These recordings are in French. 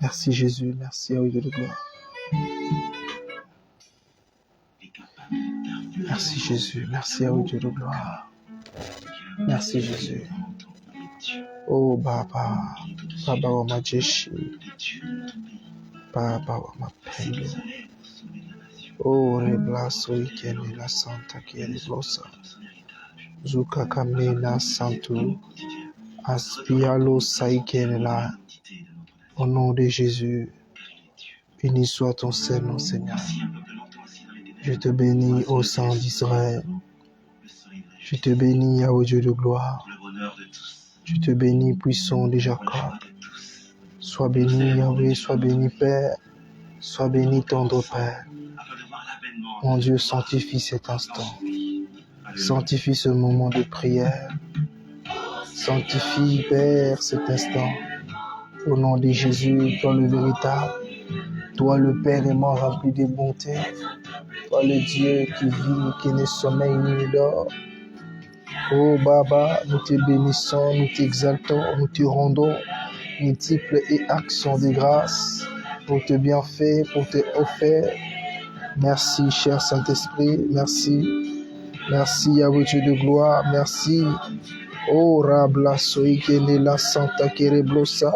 Merci Jésus, merci au Dieu de gloire. Merci Jésus, merci au Dieu de gloire. Merci Jésus. Oh Baba, Baba wa majeshi, Baba wa mapendo. Oh reblaso ikene la santa kiele blosa. Zuka kamena santu, aspialo saikene la. Au nom de Jésus, béni soit ton Saint-Nom, Seigneur. Je te bénis au sang d'Israël. Je te bénis, Yahweh Dieu de gloire. Je te bénis, puissant de Jacob. Sois béni, Yahweh, sois béni, Père. Sois béni, tendre Père. Mon Dieu, sanctifie cet instant. Sanctifie ce moment de prière. Sanctifie, Père, cet instant. Au nom de Jésus, toi le véritable, toi le Père aimant rempli de bonté, toi le Dieu qui vit, qui ne sommeille ni ne dort. Oh Baba, nous te bénissons, nous t'exaltons, nous te rendons multiples et actions de grâce pour tes bienfaits, pour tes offerts. Merci, cher Saint-Esprit, merci. Merci, Yahweh Dieu de gloire, merci. Oh Rabla Soikene la Santa Kereblosa.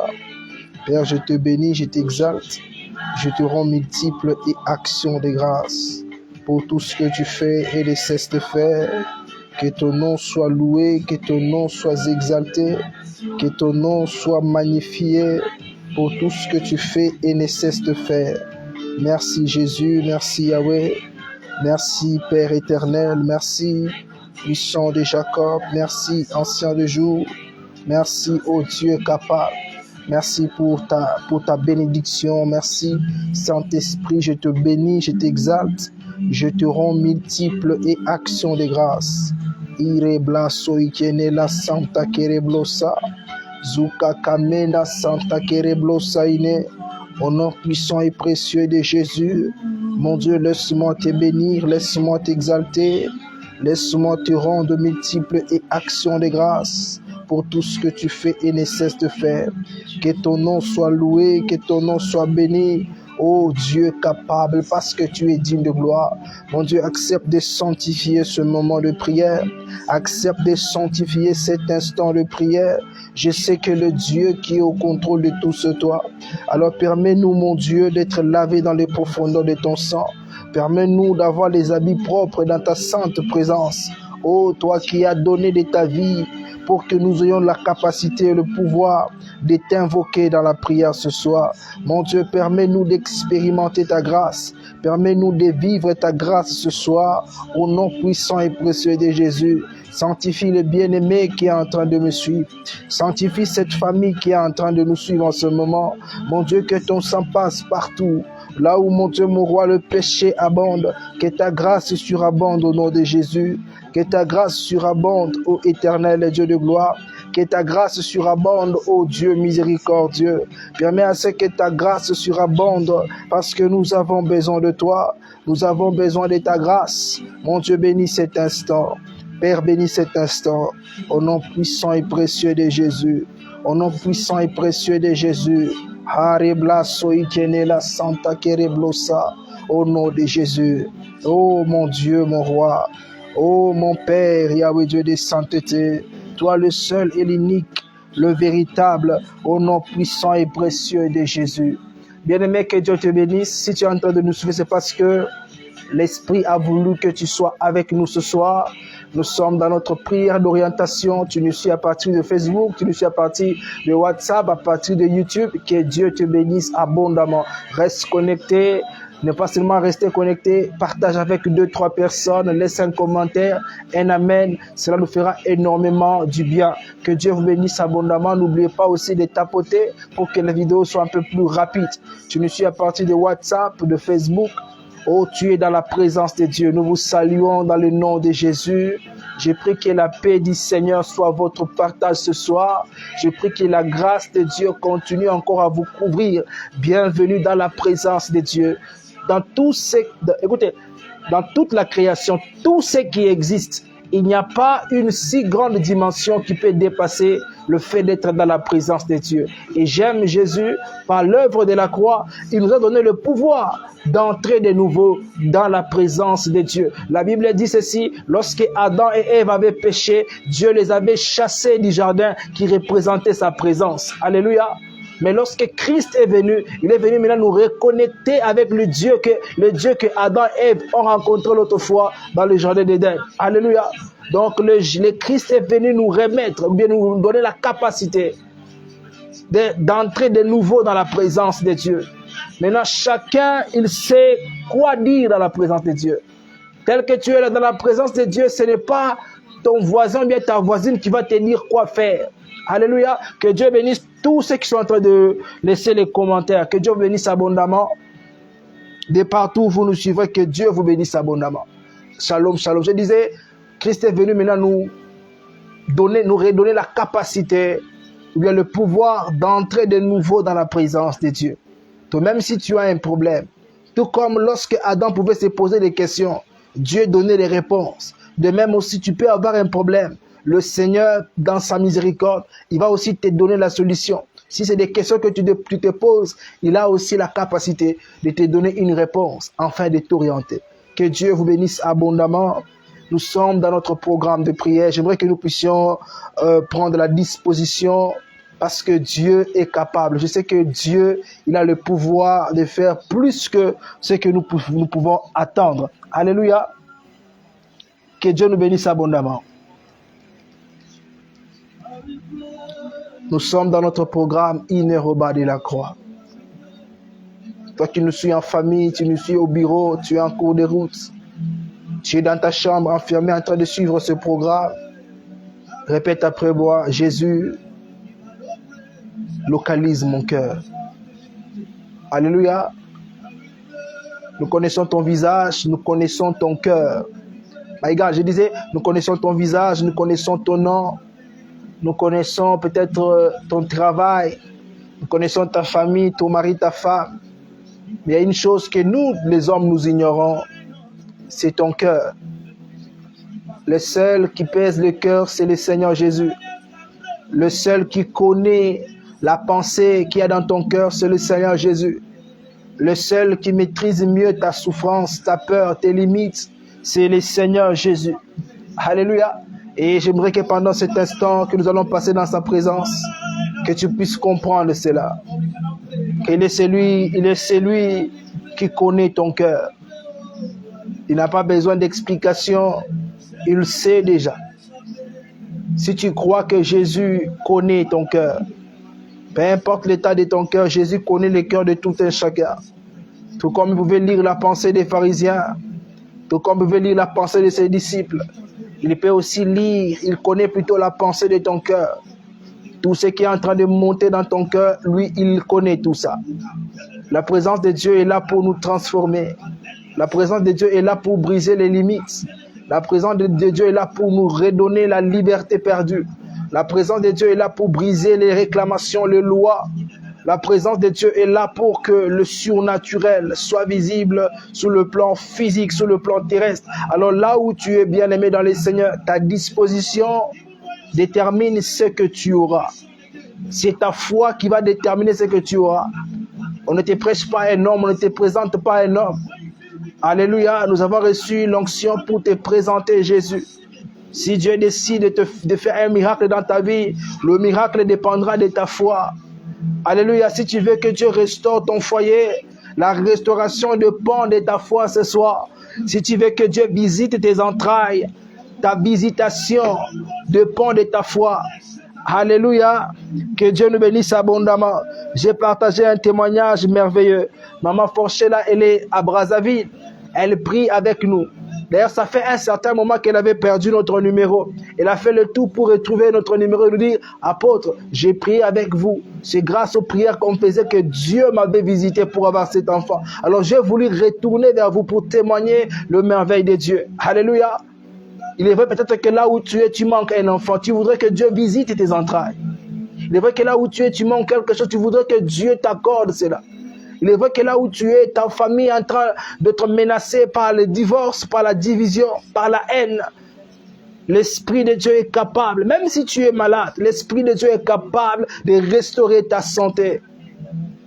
Père, je te bénis, je t'exalte, je te rends multiples et actions de grâce pour tout ce que tu fais et ne cesses de faire. Que ton nom soit loué, que ton nom soit exalté, que ton nom soit magnifié pour tout ce que tu fais et ne cesses de faire. Merci Jésus, merci Yahweh, merci Père éternel, merci puissant de Jacob, merci ancien de jour, merci ô Dieu capable. Merci pour ta bénédiction. Merci, Saint-Esprit, je te bénis, je t'exalte. Je te rends multiples et actions de grâce. Irebla soikene la Santa Kereblosa. Zuka kamena Santa Kereblosa ine. Au nom puissant et précieux de Jésus. Mon Dieu, laisse-moi te bénir, laisse-moi t'exalter. Laisse-moi te rendre multiples et actions de grâce pour tout ce que tu fais et ne cesse de faire. Que ton nom soit loué, que ton nom soit béni. Oh Dieu capable, parce que tu es digne de gloire. Mon Dieu, accepte de sanctifier ce moment de prière. Accepte de sanctifier cet instant de prière. Je sais que le Dieu qui est au contrôle de tout c'est toi. Alors permets-nous, mon Dieu, d'être lavés dans les profondeurs de ton sang. Permets-nous d'avoir les habits propres dans ta sainte présence. Oh, toi qui as donné de ta vie pour que nous ayons la capacité et le pouvoir de t'invoquer dans la prière ce soir. Mon Dieu, permets-nous d'expérimenter ta grâce. Permets-nous de vivre ta grâce ce soir au nom puissant et précieux de Jésus. Sanctifie le bien-aimé qui est en train de me suivre. Sanctifie cette famille qui est en train de nous suivre en ce moment. Mon Dieu, que ton sang passe partout. Là où, mon Dieu, mon roi, le péché abonde, que ta grâce surabonde au nom de Jésus. Que ta grâce surabonde, ô éternel Dieu de gloire. Que ta grâce surabonde, ô Dieu miséricordieux. Permets à ce que ta grâce surabonde, parce que nous avons besoin de toi. Nous avons besoin de ta grâce. Mon Dieu, bénis cet instant. Père, bénis cet instant. Au nom puissant et précieux de Jésus. Au nom puissant et précieux de Jésus. Harebla soikene la Santa Kereblosa. Au nom de Jésus. Oh mon Dieu, mon roi. Oh mon Père, Yahweh Dieu de sainteté. Toi le seul et l'unique, le véritable, au nom puissant et précieux de Jésus. Bien-aimé, que Dieu te bénisse. Si tu es en train de nous suivre, c'est parce que l'Esprit a voulu que tu sois avec nous ce soir. Nous sommes dans notre prière d'orientation. Tu nous suis à partir de Facebook, tu nous suis à partir de WhatsApp, à partir de YouTube. Que Dieu te bénisse abondamment. Reste connecté. Ne pas seulement rester connecté, partage avec 2-3 personnes, laisse un commentaire, un amen. Cela nous fera énormément du bien. Que Dieu vous bénisse abondamment. N'oubliez pas aussi de tapoter pour que la vidéo soit un peu plus rapide. Tu nous suis à partir de WhatsApp, de Facebook. Oh, tu es dans la présence de Dieu. Nous vous saluons dans le nom de Jésus. Je prie que la paix du Seigneur soit votre partage ce soir. Je prie que la grâce de Dieu continue encore à vous couvrir. Bienvenue dans la présence de Dieu. Écoutez, dans toute la création, tout ce qui existe Il n'y a pas une si grande dimension qui peut dépasser le fait d'être dans la présence de Dieu. Et j'aime Jésus, par l'œuvre de la croix, il nous a donné le pouvoir d'entrer de nouveau dans la présence de Dieu. La Bible dit ceci, lorsque Adam et Ève avaient péché, Dieu les avait chassés du jardin qui représentait sa présence. Alléluia. Mais lorsque Christ est venu, il est venu maintenant nous reconnecter avec le Dieu que Adam et Ève ont rencontré l'autre fois dans le jardin d'Éden. Alléluia. Donc le Christ est venu nous remettre, ou bien nous donner la capacité d'entrer de nouveau dans la présence de Dieu. Maintenant, chacun, il sait quoi dire dans la présence de Dieu. Tel que tu es là dans la présence de Dieu, ce n'est pas ton voisin ou bien ta voisine qui va te dire quoi faire. Alléluia. Que Dieu bénisse tous ceux qui sont en train de laisser les commentaires. Que Dieu vous bénisse abondamment. De partout où vous nous suivrez, que Dieu vous bénisse abondamment. Shalom, shalom. Je disais, Christ est venu maintenant nous redonner la capacité, ou bien le pouvoir d'entrer de nouveau dans la présence de Dieu. Toi, même si tu as un problème, tout comme lorsque Adam pouvait se poser des questions, Dieu donnait les réponses. De même aussi, tu peux avoir un problème. Le Seigneur, dans sa miséricorde, il va aussi te donner la solution. Si c'est des questions que tu te poses, il a aussi la capacité de te donner une réponse, afin de t'orienter. Que Dieu vous bénisse abondamment. Nous sommes dans notre programme de prière. J'aimerais que nous puissions prendre la disposition parce que Dieu est capable. Je sais que Dieu, il a le pouvoir de faire plus que ce que nous pouvons attendre. Alléluia. Que Dieu nous bénisse abondamment. Nous sommes dans notre programme Inéroba de la croix. Toi qui nous suis en famille, tu nous suis au bureau, tu es en cours de route. Tu es dans ta chambre enfermé en train de suivre ce programme. Répète après moi, Jésus, localise mon cœur. Alléluia. Nous connaissons ton visage, nous connaissons ton cœur. My God, je disais, nous connaissons ton visage, nous connaissons ton nom. Nous connaissons peut-être ton travail, nous connaissons ta famille, ton mari, ta femme. Mais il y a une chose que nous, les hommes, nous ignorons, c'est ton cœur. Le seul qui pèse le cœur, c'est le Seigneur Jésus. Le seul qui connaît la pensée qu'il y a dans ton cœur, c'est le Seigneur Jésus. Le seul qui maîtrise mieux ta souffrance, ta peur, tes limites, c'est le Seigneur Jésus. Alléluia. Et j'aimerais que pendant cet instant que nous allons passer dans sa présence, que tu puisses comprendre cela. Il est celui qui connaît ton cœur. Il n'a pas besoin d'explication, il sait déjà. Si tu crois que Jésus connaît ton cœur, peu importe l'état de ton cœur, Jésus connaît le cœur de tout un chacun. Tout comme vous pouvez lire la pensée des pharisiens, tout comme vous pouvez lire la pensée de ses disciples, il peut aussi lire, il connaît plutôt la pensée de ton cœur. Tout ce qui est en train de monter dans ton cœur, lui, il connaît tout ça. La présence de Dieu est là pour nous transformer. La présence de Dieu est là pour briser les limites. La présence de Dieu est là pour nous redonner la liberté perdue. La présence de Dieu est là pour briser les réclamations, les lois. La présence de Dieu est là pour que le surnaturel soit visible sur le plan physique, sur le plan terrestre. Alors là où tu es bien-aimé dans le Seigneur, ta disposition détermine ce que tu auras. C'est ta foi qui va déterminer ce que tu auras. On ne te prêche pas un homme, on ne te présente pas un homme. Alléluia, nous avons reçu l'onction pour te présenter Jésus. Si Dieu décide de faire un miracle dans ta vie, le miracle dépendra de ta foi. Alléluia, si tu veux que Dieu restaure ton foyer, la restauration dépend de ta foi ce soir. Si tu veux que Dieu visite tes entrailles, ta visitation dépend de ta foi. Alléluia, que Dieu nous bénisse abondamment. J'ai partagé un témoignage merveilleux. Maman Forchela, elle est à Brazzaville. Elle prie avec nous. D'ailleurs, ça fait un certain moment qu'elle avait perdu notre numéro. Elle a fait le tout pour retrouver notre numéro et nous dire, apôtre, j'ai prié avec vous. C'est grâce aux prières qu'on faisait que Dieu m'avait visité pour avoir cet enfant. Alors, j'ai voulu retourner vers vous pour témoigner le merveille de Dieu. Alléluia. Il est vrai peut-être que là où tu es, tu manques un enfant. Tu voudrais que Dieu visite tes entrailles. Il est vrai que là où tu es, tu manques quelque chose. Tu voudrais que Dieu t'accorde cela. Il est vrai que là où tu es, ta famille est en train d'être menacée par le divorce, par la division, par la haine. L'Esprit de Dieu est capable, même si tu es malade, l'Esprit de Dieu est capable de restaurer ta santé.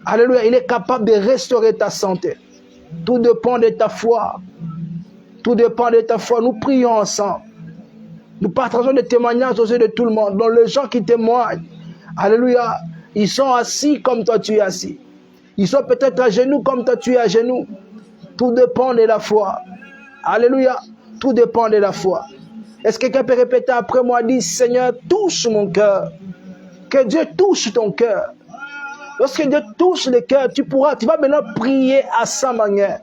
Alléluia, il est capable de restaurer ta santé. Tout dépend de ta foi. Tout dépend de ta foi. Nous prions ensemble. Nous partageons des témoignages aux yeux de tout le monde. Donc les gens qui témoignent, alléluia, ils sont assis comme toi tu es assis. Ils sont peut-être à genoux comme toi tu es à genoux. Tout dépend de la foi. Alléluia, tout dépend de la foi. Est-ce que quelqu'un peut répéter après moi, dit Seigneur, touche mon cœur. Que Dieu touche ton cœur. Lorsque Dieu touche le cœur, tu vas maintenant prier à sa manière.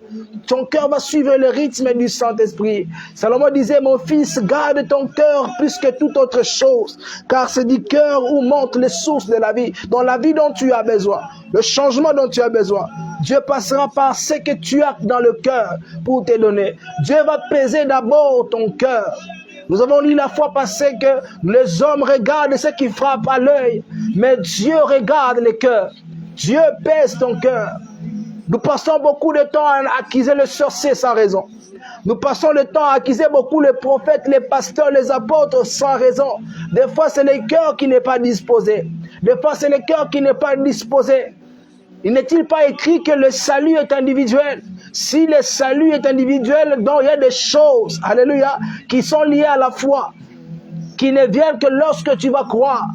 Ton cœur va suivre le rythme du Saint-Esprit. Salomon disait, mon fils, garde ton cœur plus que toute autre chose, car c'est du cœur où montent les sources de la vie, dans la vie dont tu as besoin, le changement dont tu as besoin. Dieu passera par ce que tu as dans le cœur pour te donner. Dieu va peser d'abord ton cœur. Nous avons lu la fois passée que les hommes regardent ce qui frappe à l'œil, mais Dieu regarde le cœur. Dieu pèse ton cœur. Nous passons beaucoup de temps à accuser le sorcier sans raison. Nous passons le temps à accuser beaucoup les prophètes, les pasteurs, les apôtres sans raison. Des fois, c'est le cœur qui n'est pas disposé. Des fois, c'est le cœur qui n'est pas disposé. Il n'est-il pas écrit que le salut est individuel? Si le salut est individuel, donc il y a des choses, alléluia, qui sont liées à la foi, qui ne viennent que lorsque tu vas croire.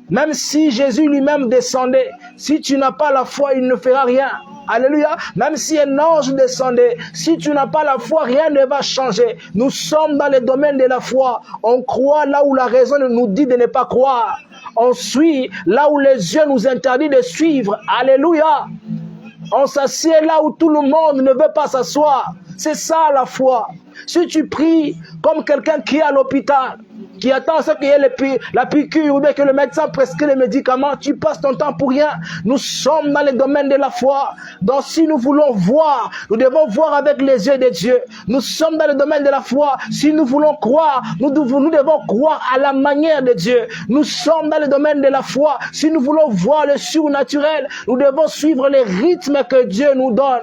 Même si Jésus lui-même descendait, si tu n'as pas la foi, il ne fera rien. Alléluia. Même si un ange descendait, si tu n'as pas la foi, rien ne va changer. Nous sommes dans le domaine de la foi. On croit là où la raison nous dit de ne pas croire. On suit là où les yeux nous interdisent de suivre. Alléluia. On s'assied là où tout le monde ne veut pas s'asseoir. C'est ça la foi. Si tu pries comme quelqu'un qui est à l'hôpital, qui attend ce qu'il y ait la piqûre ou bien que le médecin prescrit les médicaments, tu passes ton temps pour rien. Nous sommes dans le domaine de la foi. Donc si nous voulons voir, nous devons voir avec les yeux de Dieu. Nous sommes dans le domaine de la foi. Si nous voulons croire, nous devons croire à la manière de Dieu. Nous sommes dans le domaine de la foi. Si nous voulons voir le surnaturel, nous devons suivre les rythmes que Dieu nous donne.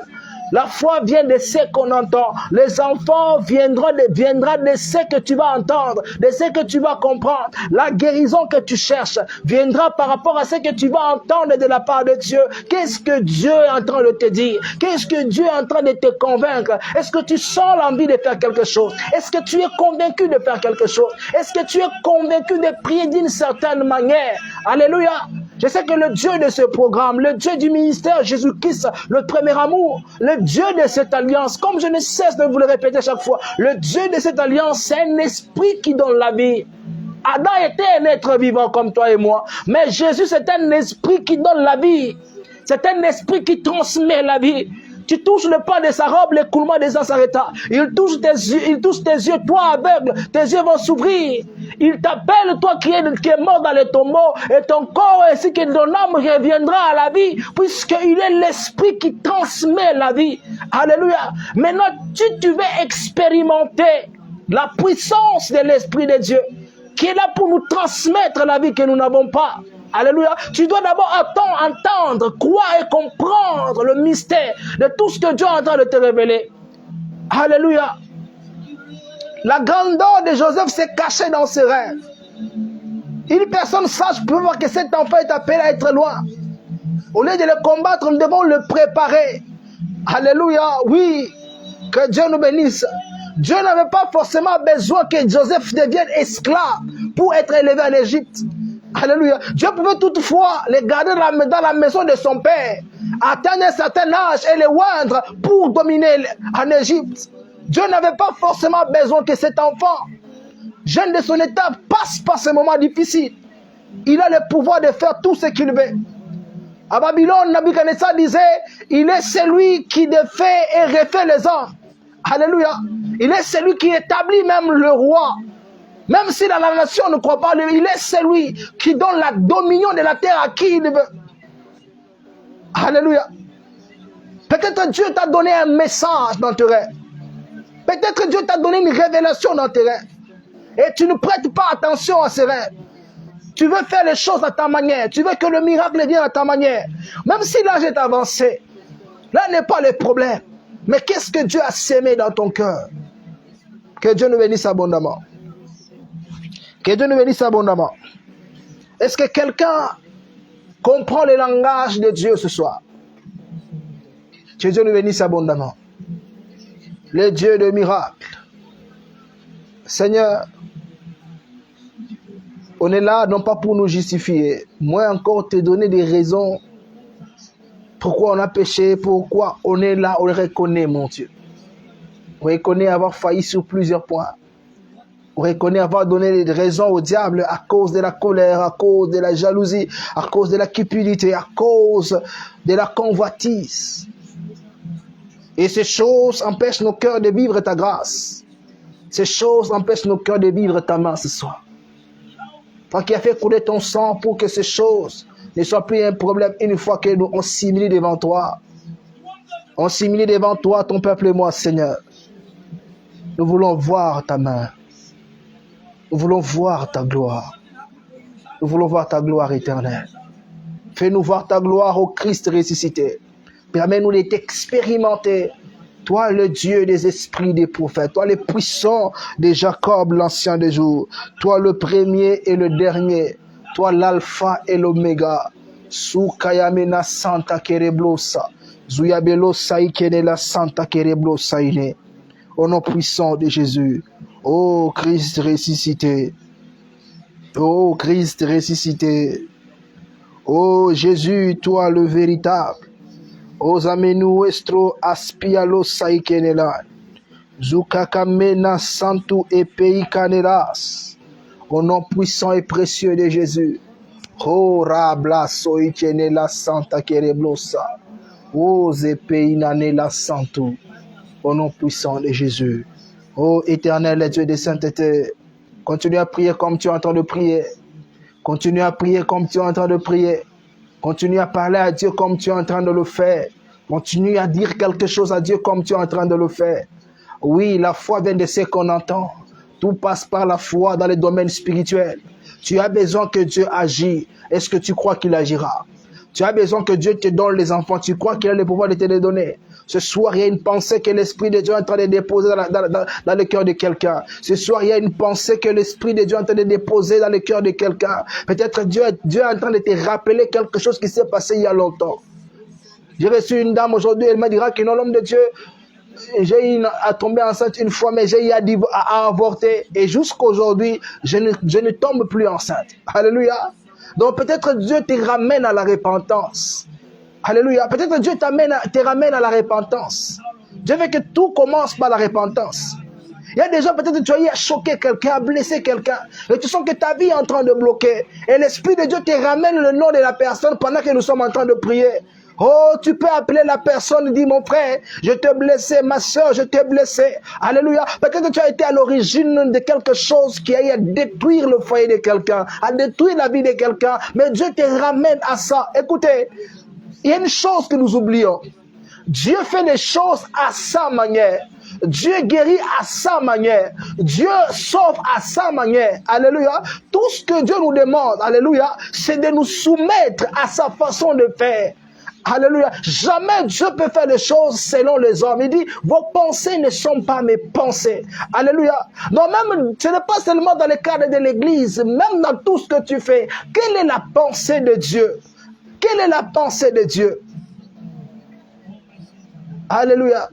La foi vient de ce qu'on entend. Les enfants viendront de ce que tu vas entendre, de ce que tu vas comprendre. La guérison que tu cherches viendra par rapport à ce que tu vas entendre de la part de Dieu. Qu'est-ce que Dieu est en train de te dire? Qu'est-ce que Dieu est en train de te convaincre? Est-ce que tu sens l'envie de faire quelque chose? Est-ce que tu es convaincu de faire quelque chose? Est-ce que tu es convaincu de prier d'une certaine manière? Alléluia! Je sais que le Dieu de ce programme, le Dieu du ministère Jésus-Christ, le premier amour, le Dieu de cette alliance, comme je ne cesse de vous le répéter chaque fois, le Dieu de cette alliance, c'est un esprit qui donne la vie. Adam était un être vivant comme toi et moi, mais Jésus, c'est un esprit qui donne la vie. C'est un esprit qui transmet la vie. Tu touches le pas de sa robe, l'écoulement des ans s'arrêta. Il touche tes yeux, toi aveugle, tes yeux vont s'ouvrir. Il t'appelle, toi qui es mort dans le tombeau, et ton corps ainsi que ton âme reviendra à la vie, puisqu'il est l'esprit qui transmet la vie. Alléluia. Maintenant, tu veux expérimenter la puissance de l'Esprit de Dieu, qui est là pour nous transmettre la vie que nous n'avons pas. Alléluia. Tu dois d'abord entendre, croire et comprendre le mystère de tout ce que Dieu est en train de te révéler. Alléluia. La grandeur de Joseph s'est cachée dans ses rêves. Une personne sage peut voir que cet enfant est appelé à être loin. Au lieu de le combattre, nous devons le préparer. Alléluia. Oui, que Dieu nous bénisse. Dieu n'avait pas forcément besoin que Joseph devienne esclave pour être élevé en Égypte. Alléluia. Dieu pouvait toutefois le garder dans la maison de son père, atteindre un certain âge et le oindre pour dominer en Égypte. Dieu n'avait pas forcément besoin que cet enfant, jeune de son état, passe par ce moment difficile. Il a le pouvoir de faire tout ce qu'il veut. À Babylone, Nabuchodonosor disait, il est celui qui défait et refait les hommes. Alléluia. Il est celui qui établit même le roi. Même si dans la nation ne croit pas, il est celui qui donne la dominion de la terre à qui il veut. Alléluia. Peut-être Dieu t'a donné un message dans tes rêves. Peut-être Dieu t'a donné une révélation dans tes rêves. Et tu ne prêtes pas attention à ces rêves. Tu veux faire les choses à ta manière. Tu veux que le miracle vienne à ta manière. Même si l'âge est avancé, là n'est pas le problème. Mais qu'est-ce que Dieu a sémé dans ton cœur? Que Dieu nous bénisse abondamment. Que Dieu nous bénisse abondamment. Est-ce que quelqu'un comprend le langage de Dieu ce soir? Que Dieu nous bénisse abondamment. Le Dieu de miracles. Seigneur, on est là non pas pour nous justifier, moins encore te donner des raisons pourquoi on a péché, pourquoi on est là, on le reconnaît, mon Dieu. On reconnaît avoir failli sur plusieurs points. On reconnaît avoir donné des raisons au diable à cause de la colère, à cause de la jalousie, à cause de la cupidité, à cause de la convoitise. Et ces choses empêchent nos cœurs de vivre ta grâce. Ces choses empêchent nos cœurs de vivre ta main ce soir. Toi qui as fait couler ton sang pour que ces choses ne soient plus un problème une fois que nous on s'humilie devant toi. On s'humilie devant toi, ton peuple et moi, Seigneur. Nous voulons voir ta main. Nous voulons voir ta gloire. Nous voulons voir ta gloire éternelle. Fais-nous voir ta gloire au Christ ressuscité. Permets-nous de t'expérimenter. Toi, le Dieu des esprits des prophètes. Toi, le puissant de Jacob, l'ancien des jours. Toi, le premier et le dernier. Toi, l'alpha et l'oméga. Sukayamena Santa Kereblosa. Zuyabelo Ikenela Santa Kereblosa Ine. Au nom puissant de Jésus. Ô Christ ressuscité. Ô Christ ressuscité. Ô Jésus, toi le véritable. Ô amenu estro aspialo saikenela. Zukakamena santu et pays canelas. Au nom puissant et précieux de Jésus. Ô rabla soikenela santa kereblosa. Ô zepeinanela santu. Au nom puissant de Jésus. Ô éternel Dieu de sainteté, continue à prier comme tu es en train de prier. Continue à prier comme tu es en train de prier. Continue à parler à Dieu comme tu es en train de le faire. Continue à dire quelque chose à Dieu comme tu es en train de le faire. Oui, la foi vient de ce qu'on entend. Tout passe par la foi dans le domaine spirituel. Tu as besoin que Dieu agisse. Est-ce que tu crois qu'il agira? Tu as besoin que Dieu te donne les enfants. Tu crois qu'il a le pouvoir de te les donner? Ce soir, il y a une pensée que l'Esprit de Dieu est en train de déposer dans le cœur de quelqu'un. Ce soir, il y a une pensée que l'Esprit de Dieu est en train de déposer dans le cœur de quelqu'un. Peut-être Dieu est en train de te rappeler quelque chose qui s'est passé il y a longtemps. J'ai reçu une dame aujourd'hui, elle m'a dit que non, l'homme de Dieu, j'ai eu à tomber enceinte une fois, mais j'ai eu à avorter. Et jusqu'aujourd'hui, je ne tombe plus enceinte. Alléluia. Donc peut-être Dieu te ramène à la repentance. Alléluia. Peut-être Dieu te ramène à la repentance. Dieu veut que tout commence par la repentance. Il y a des gens, peut-être tu as eu à choquer quelqu'un, à blesser quelqu'un, et tu sens que ta vie est en train de bloquer. Et l'Esprit de Dieu te ramène le nom de la personne pendant que nous sommes en train de prier. Oh, tu peux appeler la personne et dire, mon frère, je t'ai blessé, ma soeur, je t'ai blessé. Alléluia. Peut-être que tu as été à l'origine de quelque chose qui a eu à détruire le foyer de quelqu'un, à détruire la vie de quelqu'un, mais Dieu te ramène à ça. Écoutez, il y a une chose que nous oublions. Dieu fait les choses à sa manière. Dieu guérit à sa manière. Dieu sauve à sa manière. Alléluia. Tout ce que Dieu nous demande, alléluia, c'est de nous soumettre à sa façon de faire. Alléluia. Jamais Dieu peut faire des choses selon les hommes. Il dit, vos pensées ne sont pas mes pensées. Alléluia. Donc même, ce n'est pas seulement dans le cadre de l'église, même dans tout ce que tu fais. Quelle est la pensée de Dieu? Quelle est la pensée de Dieu? Alléluia.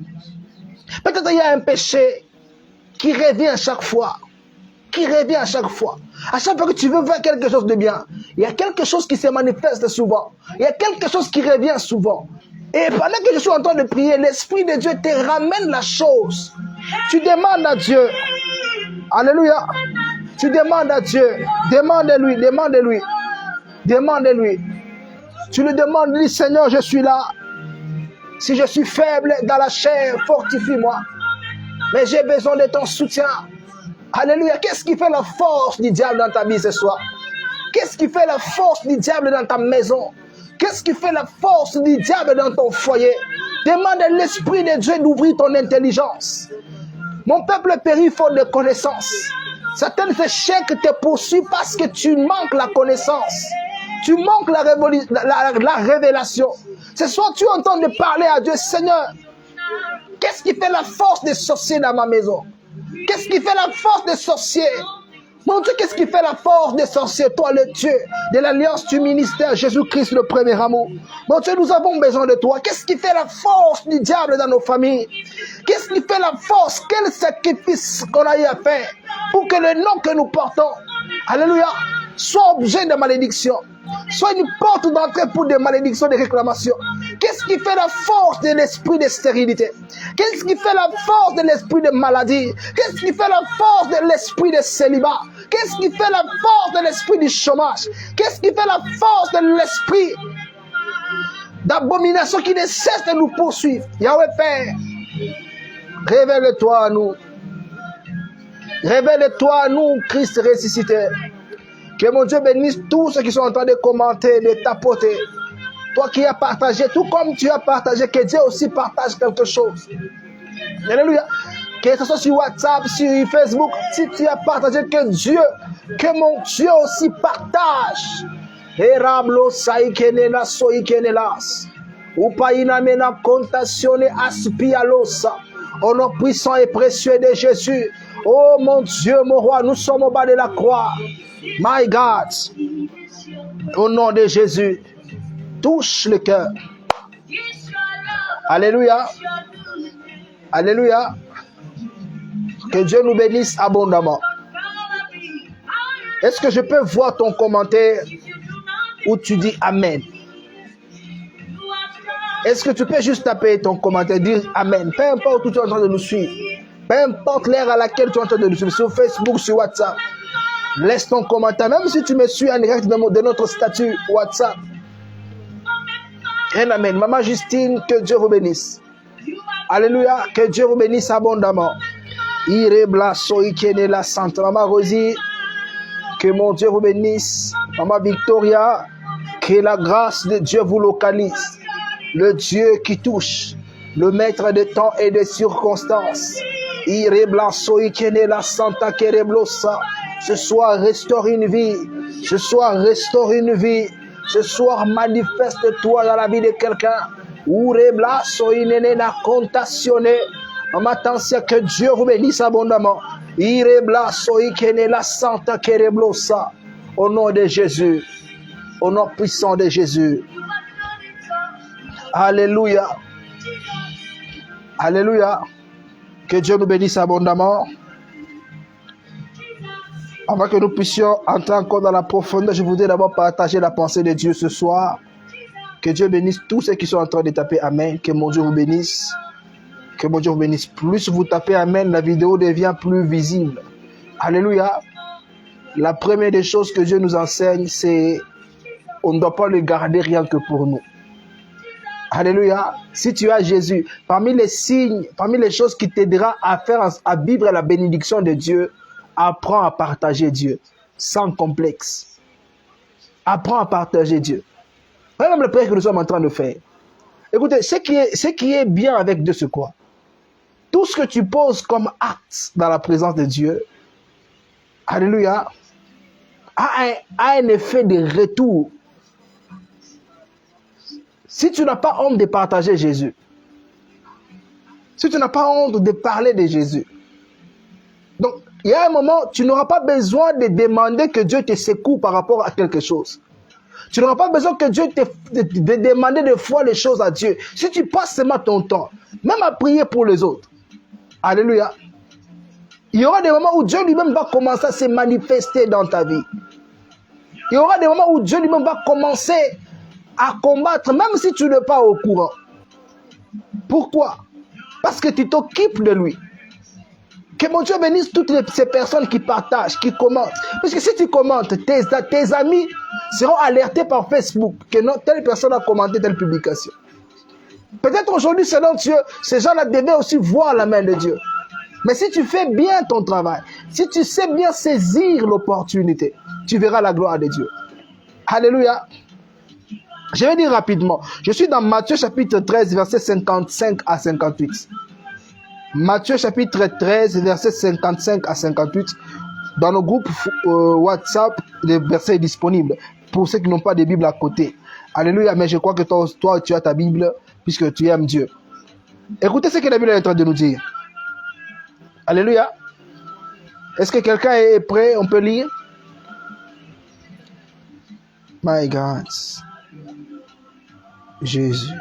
Peut-être il y a un péché qui revient à chaque fois. Qui revient à chaque fois. À chaque fois que tu veux faire quelque chose de bien, il y a quelque chose qui se manifeste souvent. Il y a quelque chose qui revient souvent. Et pendant que je suis en train de prier, l'Esprit de Dieu te ramène la chose. Tu demandes à Dieu. Alléluia. Tu demandes à Dieu. Demande-lui, demande-lui. Demande-lui. Tu lui demandes, dis Seigneur, je suis là. Si je suis faible dans la chair, fortifie-moi. Mais j'ai besoin de ton soutien. Alléluia. Qu'est-ce qui fait la force du diable dans ta vie ce soir? Qu'est-ce qui fait la force du diable dans ta maison? Qu'est-ce qui fait la force du diable dans ton foyer? Demande à l'Esprit de Dieu d'ouvrir ton intelligence. Mon peuple périt faute de connaissance. Certains échecs te poursuivent parce que tu manques la connaissance. Tu manques la révélation. Ce soir, tu entends de parler à Dieu, Seigneur. Qu'est-ce qui fait la force des sorciers dans ma maison? Qu'est-ce qui fait la force des sorciers? Mon Dieu, qu'est-ce qui fait la force des sorciers? Toi, le Dieu de l'alliance du ministère, Jésus-Christ, le premier amour. Mon Dieu, nous avons besoin de toi. Qu'est-ce qui fait la force du diable dans nos familles? Qu'est-ce qui fait la force? Quel sacrifice qu'on a eu à faire pour que le nom que nous portons, alléluia, soit objet de malédiction, soit une porte d'entrée pour des malédictions, des réclamations. Qu'est-ce qui fait la force de l'esprit de stérilité? Qu'est-ce qui fait la force de l'esprit de maladie? Qu'est-ce qui fait la force de l'esprit de célibat? Qu'est-ce qui fait la force de l'esprit du chômage? Qu'est-ce qui fait la force de l'esprit d'abomination qui ne cesse de nous poursuivre? Yahweh Père, révèle-toi à nous. Révèle-toi à nous, Christ ressuscité. Que mon Dieu bénisse tous ceux qui sont en train de commenter, de tapoter. Toi qui as partagé, tout comme tu as partagé, que Dieu aussi partage quelque chose. Alléluia. Que ce soit sur WhatsApp, sur Facebook, si tu as partagé, que mon Dieu aussi partage. Erablo saikenelas soikenelas. Upaina mena contatione aspialosa. Au nom puissant et précieux de Jésus. Oh mon Dieu, mon roi, nous sommes au bas de la croix. My God. Au nom de Jésus. Touche le cœur. Alléluia. Alléluia. Que Dieu nous bénisse abondamment. Est-ce que je peux voir ton commentaire où tu dis Amen? Est-ce que tu peux juste taper ton commentaire, dire Amen? Peu importe où tu es en train de nous suivre. Peu importe l'ère à laquelle tu es en train de nous suivre. Sur Facebook, sur WhatsApp. Laisse ton commentaire. Même si tu me suis en direct de notre statut WhatsApp. Amen. Maman Justine, que Dieu vous bénisse. Alléluia. Que Dieu vous bénisse abondamment. Maman Rosie, que mon Dieu vous bénisse. Maman Victoria, que la grâce de Dieu vous localise. Le Dieu qui touche, le maître de temps et de circonstances. Ce soir, restaure une vie. Ce soir, restaure une vie. Ce soir, manifeste-toi dans la vie de quelqu'un. Maman Tansia, que Dieu vous bénisse abondamment. Au nom de Jésus. Au nom puissant de Jésus. Alléluia. Alléluia. Que Dieu nous bénisse abondamment. Avant que nous puissions entrer encore dans la profondeur, je voudrais d'abord partager la pensée de Dieu ce soir. Que Dieu bénisse tous ceux qui sont en train de taper Amen. Que mon Dieu vous bénisse. Que mon Dieu vous bénisse. Plus vous tapez Amen, la vidéo devient plus visible. Alléluia. La première des choses que Dieu nous enseigne, c'est on ne doit pas le garder rien que pour nous. Alléluia. Si tu as Jésus, parmi les signes, parmi les choses qui t'aideront à vivre la bénédiction de Dieu, apprends à partager Dieu sans complexe. Apprends à partager Dieu. Même le prière que nous sommes en train de faire. Écoutez, ce qui est bien avec Dieu, c'est quoi? Tout ce que tu poses comme acte dans la présence de Dieu, alléluia, a un effet de retour. Si tu n'as pas honte de partager Jésus, si tu n'as pas honte de parler de Jésus, donc il y a un moment, tu n'auras pas besoin de demander que Dieu te secoue par rapport à quelque chose. Tu n'auras pas besoin que Dieu de demander des fois les choses à Dieu. Si tu passes seulement ton temps, même à prier pour les autres. Alléluia. Il y aura des moments où Dieu lui-même va commencer à se manifester dans ta vie. Il y aura des moments où Dieu lui-même va commencer à combattre, même si tu n'es pas au courant. Pourquoi? Parce que tu t'occupes de lui. Que mon Dieu bénisse toutes ces personnes qui partagent, qui commentent. Parce que si tu commentes, tes amis seront alertés par Facebook que non, telle personne a commenté telle publication. Peut-être aujourd'hui, selon Dieu, ces gens-là devaient aussi voir la main de Dieu. Mais si tu fais bien ton travail, si tu sais bien saisir l'opportunité, tu verras la gloire de Dieu. Alléluia. Je vais dire rapidement. Je suis dans Matthieu chapitre 13, versets 55 à 58. Matthieu chapitre 13, versets 55 à 58. Dans nos groupes WhatsApp, le verset est disponible pour ceux qui n'ont pas de Bible à côté. Alléluia, mais je crois que toi, tu as ta Bible puisque tu aimes Dieu. Écoutez ce que la Bible est en train de nous dire. Alléluia. Est-ce que quelqu'un est prêt? On peut lire? My God. Jésus.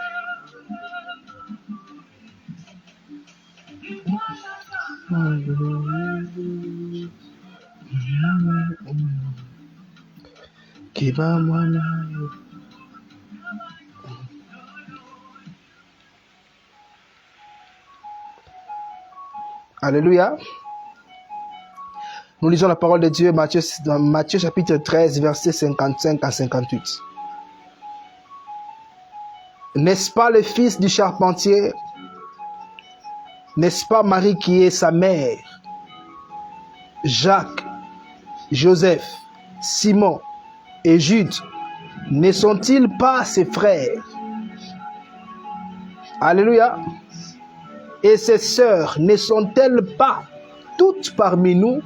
Qui va moi? Alléluia. Nous lisons la parole de Dieu dans Matthieu chapitre 13, versets 55 à 58. N'est-ce pas le fils du charpentier? N'est-ce pas Marie qui est sa mère? Jacques, Joseph, Simon et Jude, ne sont-ils pas ses frères? Alléluia. Et ses sœurs ne sont-elles pas toutes parmi nous?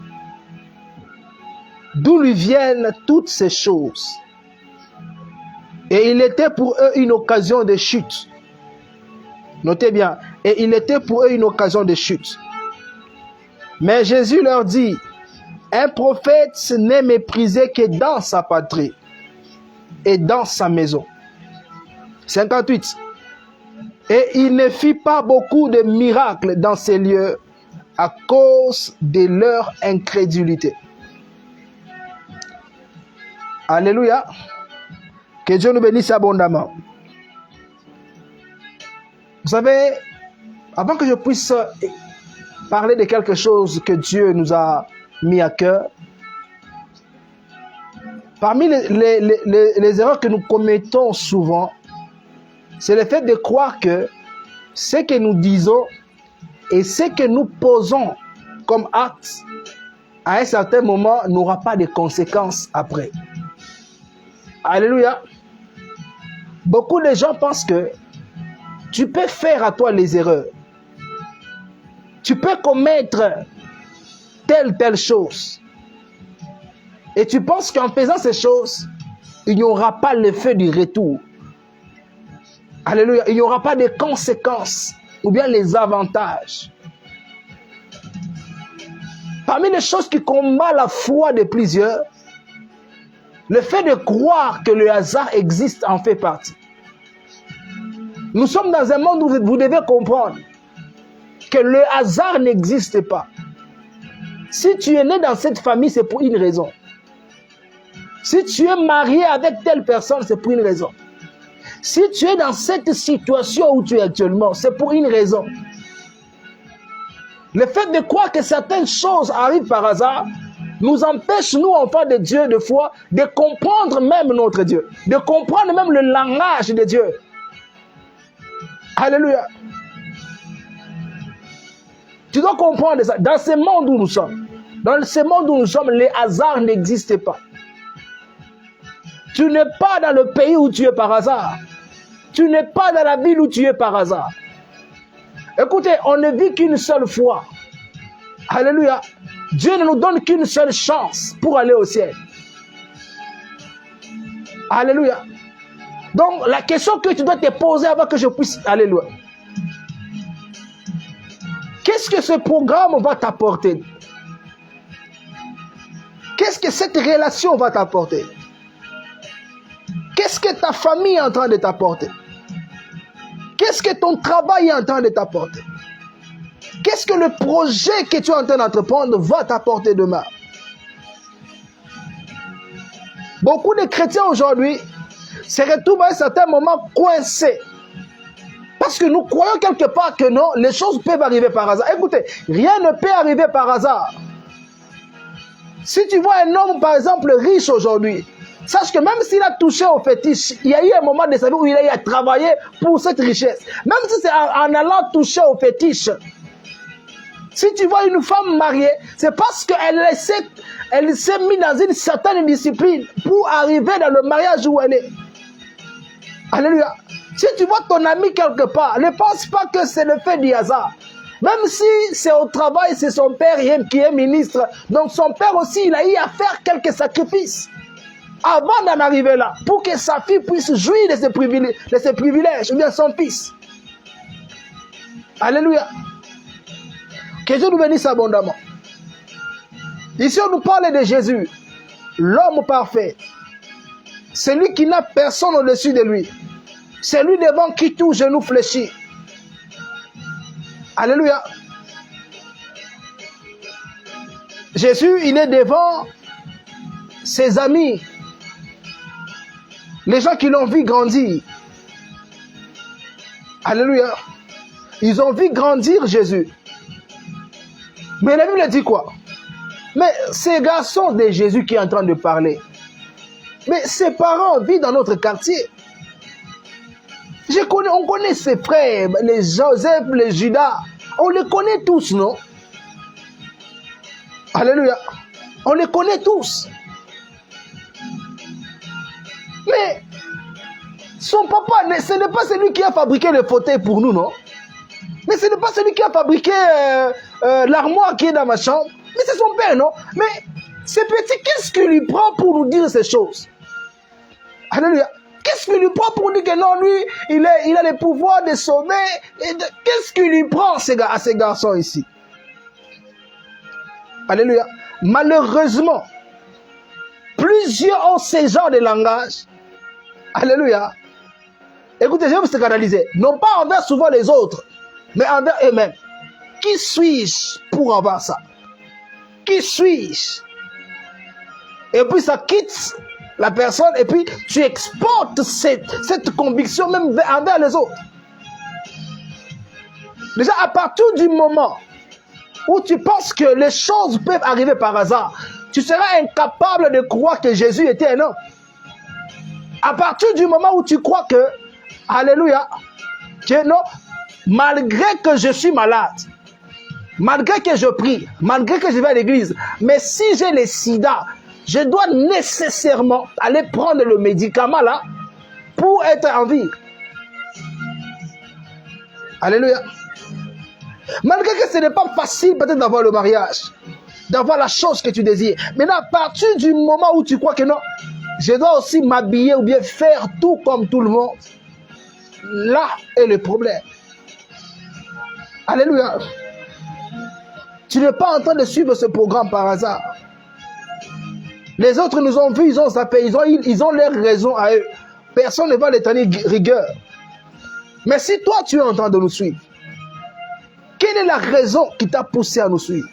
D'où lui viennent toutes ces choses? Et il était pour eux une occasion de chute. Notez bien, et il était pour eux une occasion de chute. Mais Jésus leur dit, un prophète n'est méprisé que dans sa patrie et dans sa maison. 58. Et il ne fit pas beaucoup de miracles dans ces lieux à cause de leur incrédulité. Alléluia. Que Dieu nous bénisse abondamment. Vous savez, avant que je puisse parler de quelque chose que Dieu nous a mis à cœur, parmi les erreurs que nous commettons souvent, c'est le fait de croire que ce que nous disons et ce que nous posons comme acte, à un certain moment, n'aura pas de conséquences après. Alléluia. Beaucoup de gens pensent que tu peux faire à toi les erreurs. Tu peux commettre telle chose. Et tu penses qu'en faisant ces choses, il n'y aura pas l'effet du retour. Alléluia. Il n'y aura pas de conséquences ou bien les avantages. Parmi les choses qui combattent la foi de plusieurs, le fait de croire que le hasard existe en fait partie. Nous sommes dans un monde où vous devez comprendre que le hasard n'existe pas. Si tu es né dans cette famille, c'est pour une raison. Si tu es marié avec telle personne, c'est pour une raison. Si tu es dans cette situation où tu es actuellement, c'est pour une raison. Le fait de croire que certaines choses arrivent par hasard nous empêche, nous, enfants de Dieu, de foi, de comprendre même notre Dieu, de comprendre même le langage de Dieu. Alléluia. Tu dois comprendre ça. Dans ce monde où nous sommes, les hasards n'existent pas. Tu n'es pas dans le pays où tu es par hasard. Tu n'es pas dans la ville où tu es par hasard. Écoutez, on ne vit qu'une seule fois. Alléluia. Dieu ne nous donne qu'une seule chance pour aller au ciel. Alléluia. Donc, la question que tu dois te poser avant que je puisse aller loin. Qu'est-ce que ce programme va t'apporter? Qu'est-ce que cette relation va t'apporter? Qu'est-ce que ta famille est en train de t'apporter? Qu'est-ce que ton travail est en train de t'apporter? Qu'est-ce que le projet que tu es en train d'entreprendre va t'apporter demain? Beaucoup de chrétiens aujourd'hui se retrouvent à un certain moment coincés. Parce que nous croyons quelque part que non, les choses peuvent arriver par hasard. Écoutez, rien ne peut arriver par hasard. Si tu vois un homme, par exemple, riche aujourd'hui, sache que même s'il a touché au fétiche, il y a eu un moment de sa vie où il a eu à travailler pour cette richesse. Même si c'est en allant toucher au fétiche. Si tu vois une femme mariée, c'est parce qu'elle s'est mise dans une certaine discipline pour arriver dans le mariage où elle est. Alléluia. Si tu vois ton ami quelque part, ne pense pas que c'est le fait du hasard. Même si c'est au travail, c'est son père qui est ministre. Donc son père aussi, il a eu à faire quelques sacrifices avant d'en arriver là, pour que sa fille puisse jouir de ses privilèges, ou bien son fils. Alléluia. Que Dieu nous bénisse abondamment. Ici, on nous parle de Jésus, l'homme parfait. Celui qui n'a personne au-dessus de lui. Celui devant qui tout genou fléchit. Alléluia. Jésus, il est devant ses amis. Les gens qui l'ont vu grandir. Alléluia. Ils ont vu grandir Jésus. Mais la Bible dit quoi? Mais ces garçons de Jésus qui est en train de parler. Mais ses parents vivent dans notre quartier. On connaît ses frères, les Joseph, les Judas. On les connaît tous, non? Alléluia. On les connaît tous. Mais son papa, ce n'est pas celui qui a fabriqué le fauteuil pour nous, non? Mais ce n'est pas celui qui a fabriqué l'armoire qui est dans ma chambre. Mais c'est son père, non? Mais ce petit, qu'est-ce qu'il lui prend pour nous dire ces choses? Alléluia. Qu'est-ce qu'il lui prend pour dire que non, lui, il a le pouvoir de sauver? Qu'est-ce qu'il lui prend à ces garçons ici? Alléluia. Malheureusement, plusieurs ont ce genre de langage. Alléluia. Écoutez, je vais vous scandaliser. Non pas envers souvent les autres, mais envers eux-mêmes. Qui suis-je pour avoir ça? Qui suis-je? Et puis ça quitte la personne et puis tu exportes cette conviction même envers les autres. Déjà, à partir du moment où tu penses que les choses peuvent arriver par hasard, tu seras incapable de croire que Jésus était un homme. À partir du moment où tu crois que, alléluia, que non, malgré que je suis malade, malgré que je prie, malgré que je vais à l'église, mais si j'ai le sida, je dois nécessairement aller prendre le médicament là pour être en vie. Alléluia. Malgré que ce n'est pas facile peut-être d'avoir le mariage, d'avoir la chose que tu désires. Maintenant, à partir du moment où tu crois que non, je dois aussi m'habiller ou bien faire tout comme tout le monde, là est le problème. Alléluia. Tu n'es pas en train de suivre ce programme par hasard. Les autres nous ont vus, ils ont zappé, ils ont leurs raisons à eux. Personne ne va les tenir rigueur. Mais si toi tu es en train de nous suivre, quelle est la raison qui t'a poussé à nous suivre?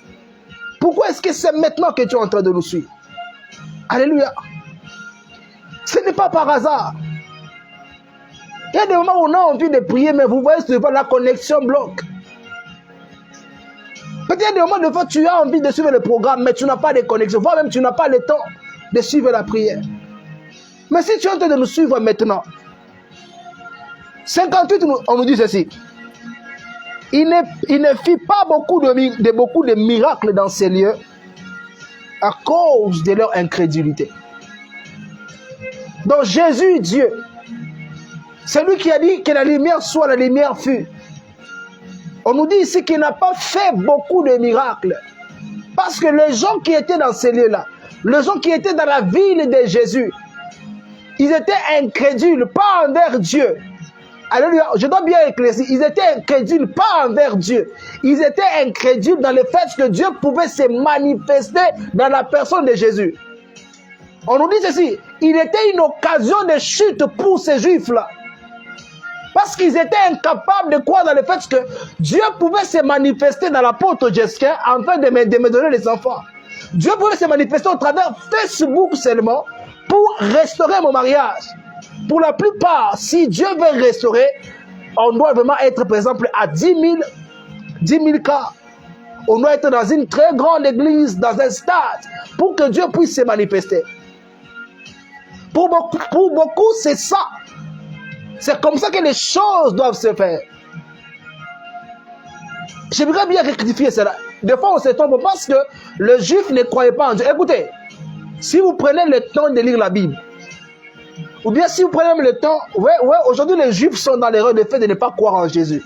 Pourquoi est-ce que c'est maintenant que tu es en train de nous suivre? Alléluia. Ce n'est pas par hasard. Il y a des moments où on a envie de prier, mais vous voyez, la connexion bloque. Peut-être qu'il y a des moments où tu as envie de suivre le programme, mais tu n'as pas de connexion. Voire même tu n'as pas le temps de suivre la prière. Mais si tu es en train de nous suivre maintenant, 58, on nous dit ceci. Il ne fit pas beaucoup de miracles dans ces lieux à cause de leur incrédulité. Donc Jésus, Dieu, c'est lui qui a dit que la lumière soit, la lumière fut. On nous dit ici qu'il n'a pas fait beaucoup de miracles. Parce que les gens qui étaient dans ces lieux-là, les gens qui étaient dans la ville de Jésus, ils étaient incrédules, pas envers Dieu. Alléluia, je dois bien éclaircir. Ils étaient incrédules, pas envers Dieu. Ils étaient incrédules dans le fait que Dieu pouvait se manifester dans la personne de Jésus. On nous dit ceci, il était une occasion de chute pour ces Juifs-là. Parce qu'ils étaient incapables de croire dans le fait que Dieu pouvait se manifester dans l'apôtre Jessica afin de me donner les enfants. Dieu pouvait se manifester au travers Facebook seulement pour restaurer mon mariage. Pour la plupart, si Dieu veut restaurer, on doit vraiment être, par exemple, à 10 000 cas. On doit être dans une très grande église, dans un stade, pour que Dieu puisse se manifester. Pour beaucoup, c'est ça. C'est comme ça que les choses doivent se faire. J'aimerais bien rectifier cela. Des fois, on se trompe parce que le juif ne croyait pas en Dieu. Écoutez, si vous prenez le temps de lire la Bible, ou bien si vous prenez même le temps, aujourd'hui les juifs sont dans l'erreur de fait de ne pas croire en Jésus.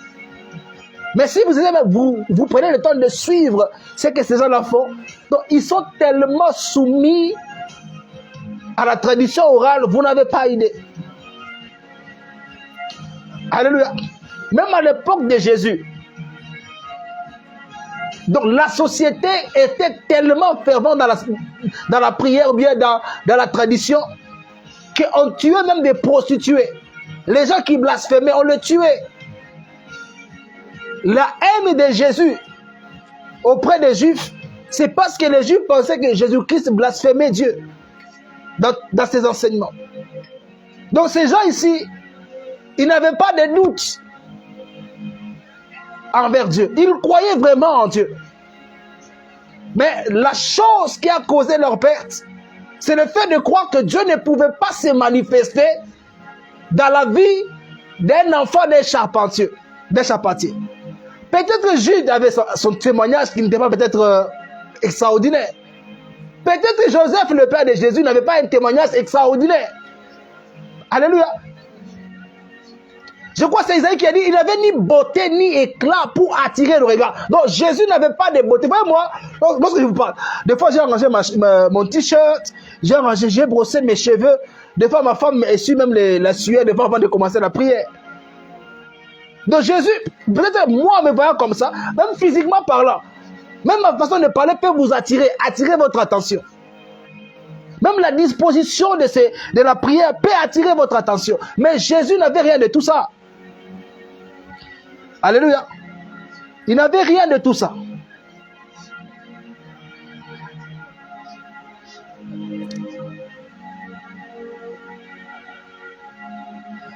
Mais si vous prenez le temps de suivre ce que ces gens-là font, donc ils sont tellement soumis à la tradition orale, vous n'avez pas idée. Alléluia. Même à l'époque de Jésus, Donc la société était tellement fervente dans la prière ou bien dans la tradition qu'on tuait même des prostituées. Les gens qui blasphémaient, on les tuait. La haine de Jésus auprès des Juifs, c'est parce que les Juifs pensaient que Jésus-Christ blasphémait Dieu dans ses enseignements. Donc ces gens ici, ils n'avaient pas de doute envers Dieu. Ils croyaient vraiment en Dieu. Mais la chose qui a causé leur perte, c'est le fait de croire que Dieu ne pouvait pas se manifester dans la vie d'un enfant d'un charpentier. Peut-être que Jude avait son témoignage qui n'était pas peut-être extraordinaire. Peut-être que Joseph, le père de Jésus, n'avait pas un témoignage extraordinaire. Alléluia. Je crois que c'est Isaïe qui a dit, il n'avait ni beauté ni éclat pour attirer le regard. Donc Jésus n'avait pas de beauté. Voyez moi, lorsque je vous parle, des fois j'ai arrangé mon t-shirt, j'ai brossé mes cheveux. Des fois ma femme essuie même la sueur, des fois avant de commencer la prière. Donc Jésus, peut-être moi me voyant comme ça, même physiquement parlant, même ma façon de parler peut vous attirer votre attention. Même la disposition de la prière peut attirer votre attention. Mais Jésus n'avait rien de tout ça. Alléluia. Il n'avait rien de tout ça.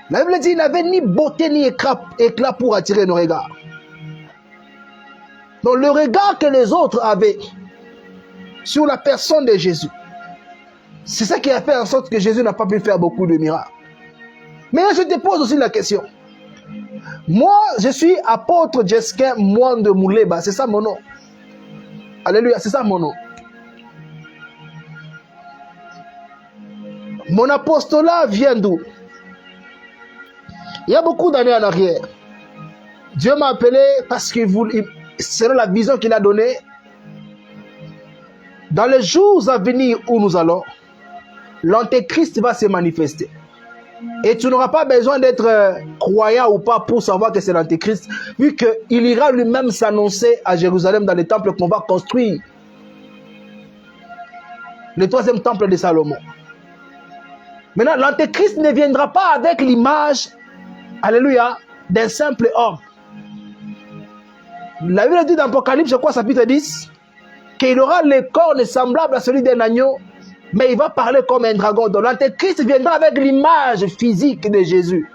La Bible dit qu'il n'avait ni beauté ni éclat pour attirer nos regards. Donc le regard que les autres avaient sur la personne de Jésus, c'est ça qui a fait en sorte que Jésus n'a pas pu faire beaucoup de miracles. Mais je te pose aussi la question. Moi, je suis apôtre Jesquin Moine de Mouleba. C'est ça mon nom. Alléluia, c'est ça mon nom. Mon apostolat vient d'où? Il y a beaucoup d'années en arrière. Dieu m'a appelé parce que selon la vision qu'il a donnée, dans les jours à venir où nous allons, l'antéchrist va se manifester. Et tu n'auras pas besoin d'être croyant ou pas pour savoir que c'est l'antéchrist, vu qu'il ira lui-même s'annoncer à Jérusalem dans les temples qu'on va construire. Le 3e temple de Salomon. Maintenant, l'antéchrist ne viendra pas avec l'image, alléluia, d'un simple homme. La Bible dit dans Apocalypse, je crois, chapitre 10, qu'il aura les cornes semblables à celui d'un agneau, mais il va parler comme un dragon. Donc l'antéchrist viendra avec l'image physique de Jésus.